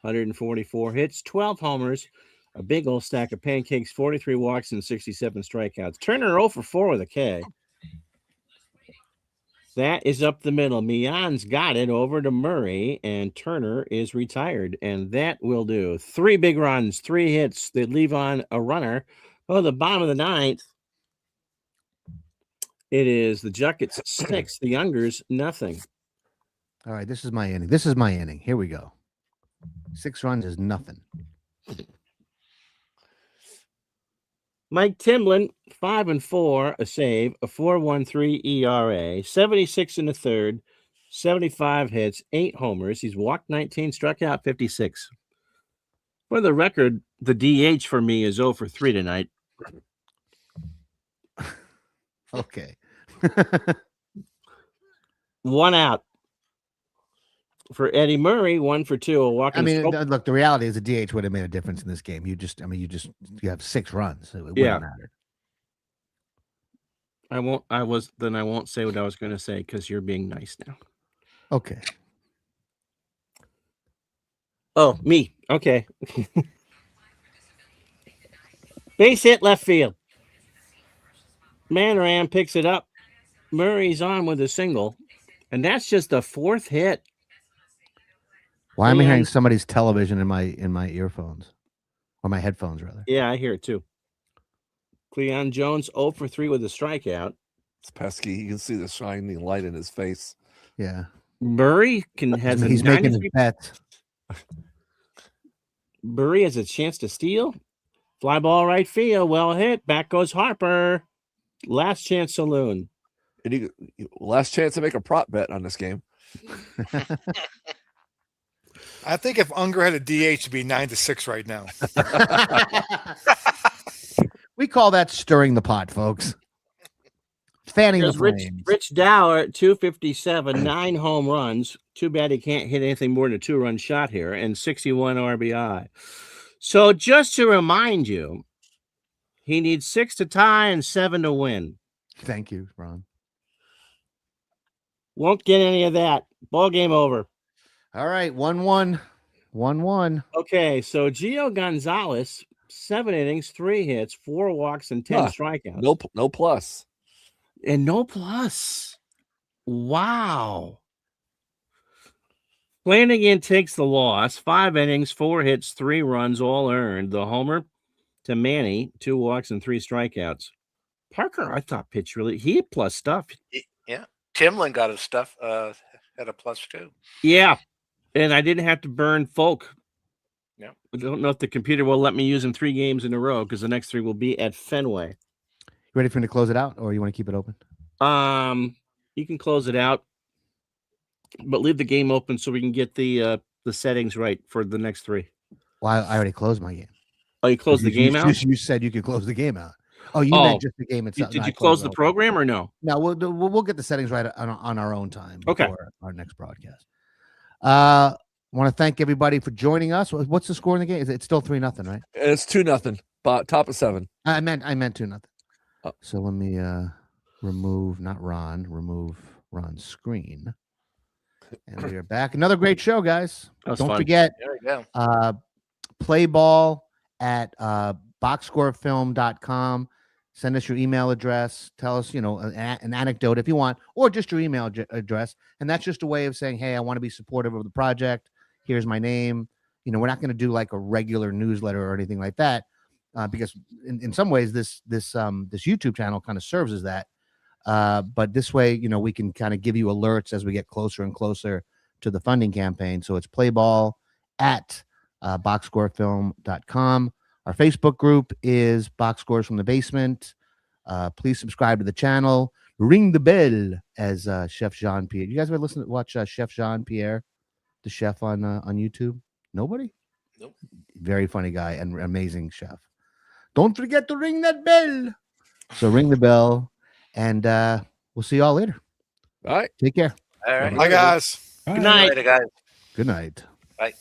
144 hits, 12 homers, a big old stack of pancakes, 43 walks, and 67 strikeouts. Turner 0 for 4 with a K. That is up the middle. Mian's got it over to Murray, and Turner is retired. And that will do. 3 big runs, 3 hits. They leave on a runner. Oh, the bottom of the 9th. It is the Juckets 6, the Youngers nothing. All right. This is my inning. Here we go. 6 runs is nothing. Mike Timlin, 5 and 4, a save, a 4.13 ERA, 76 in the third, 75 hits, 8 homers. He's walked 19, struck out 56. For the record, the DH for me is 0 for 3 tonight. Okay. 1 out. For Eddie Murray, 1 for 2, a walk. I and a mean, stroke. look, the reality is the DH would have made a difference in this game. You have 6 runs. It wouldn't Yeah. matter. I won't say what I was going to say because you're being nice now. Okay. Oh, me. Okay. Base hit left field. Manram picks it up. Murray's on with a single. And that's just a 4th hit. Why am I hearing And- somebody's television in my earphones? Or my headphones, rather. Yeah, I hear it too. Cleon Jones 0 for 3 with a strikeout. It's pesky. You can see the shining light in his face. Yeah. Murray has He's a making his 93 bets. Murray has a chance to steal. Fly ball right field. Well hit. Back goes Harper. Last chance saloon. And last chance to make a prop bet on this game. I think if Unger had a DH, it'd be 9-6 right now. We call that stirring the pot, folks. Fanning the There's Rich, flames. Rich Dower at 257, 9 home runs. Too bad he can't hit anything more than a 2-run shot here, and 61 RBI. So just to remind you, he needs 6 to tie and 7 to win. Thank you, Ron. Won't get any of that. Ball game over. All right, 1-1. 1-1. Okay, so Gio Gonzalez, 7 innings, 3 hits, 4 walks, and 10 Huh. strikeouts. No plus. And no plus. Wow. Flanagan takes the loss. 5 innings, 4 hits, 3 runs, all earned. The homer to Manny, 2 walks and 3 strikeouts. Parker, I thought pitched really. He had plus stuff. Yeah. Timlin got his stuff, had a plus too. Yeah. And I didn't have to burn Folk. Yeah. I don't know if the computer will let me use him 3 games in a row because the next 3 will be at Fenway. You ready for me to close it out, or you want to keep it open? You can close it out, but leave the game open so we can get the settings right for the next 3. Well, I already closed my game. Oh, you closed the game out? You said you could close the game out. Oh, you Oh. meant just the game itself. Did No, you I close closed the it. program or no? No, we'll get the settings right on our own time Okay. before our next broadcast. Want to thank everybody for joining us. What's the score in the game? It's still 3-0, right? It's 2-0. But top of 7. I meant 2-0. Oh. So let me remove Ron's screen. And we are back. Another great show, guys. That was Don't fun. forget There we go. play ball at boxscorefilm.com. Send us your email address. Tell us, an anecdote if you want, or just your email address. And that's just a way of saying, hey, I want to be supportive of the project. Here's my name. We're not going to do like a regular newsletter or anything like that, because in some ways this YouTube channel kind of serves as that. But this way, we can kind of give you alerts as we get closer and closer to the funding campaign. So it's playball at boxscorefilm.com. Our Facebook group is Box Scores from the Basement. Please subscribe to the channel. Ring the bell, as Chef Jean Pierre. You guys ever watch Chef Jean Pierre, the chef on YouTube? Nobody? Nope. Very funny guy and amazing chef. Don't forget to ring that bell. So ring the bell, and we'll see y'all later. All right. Take care. All right. Bye, guys. All Good right. night. Later, guys. Good night. Bye.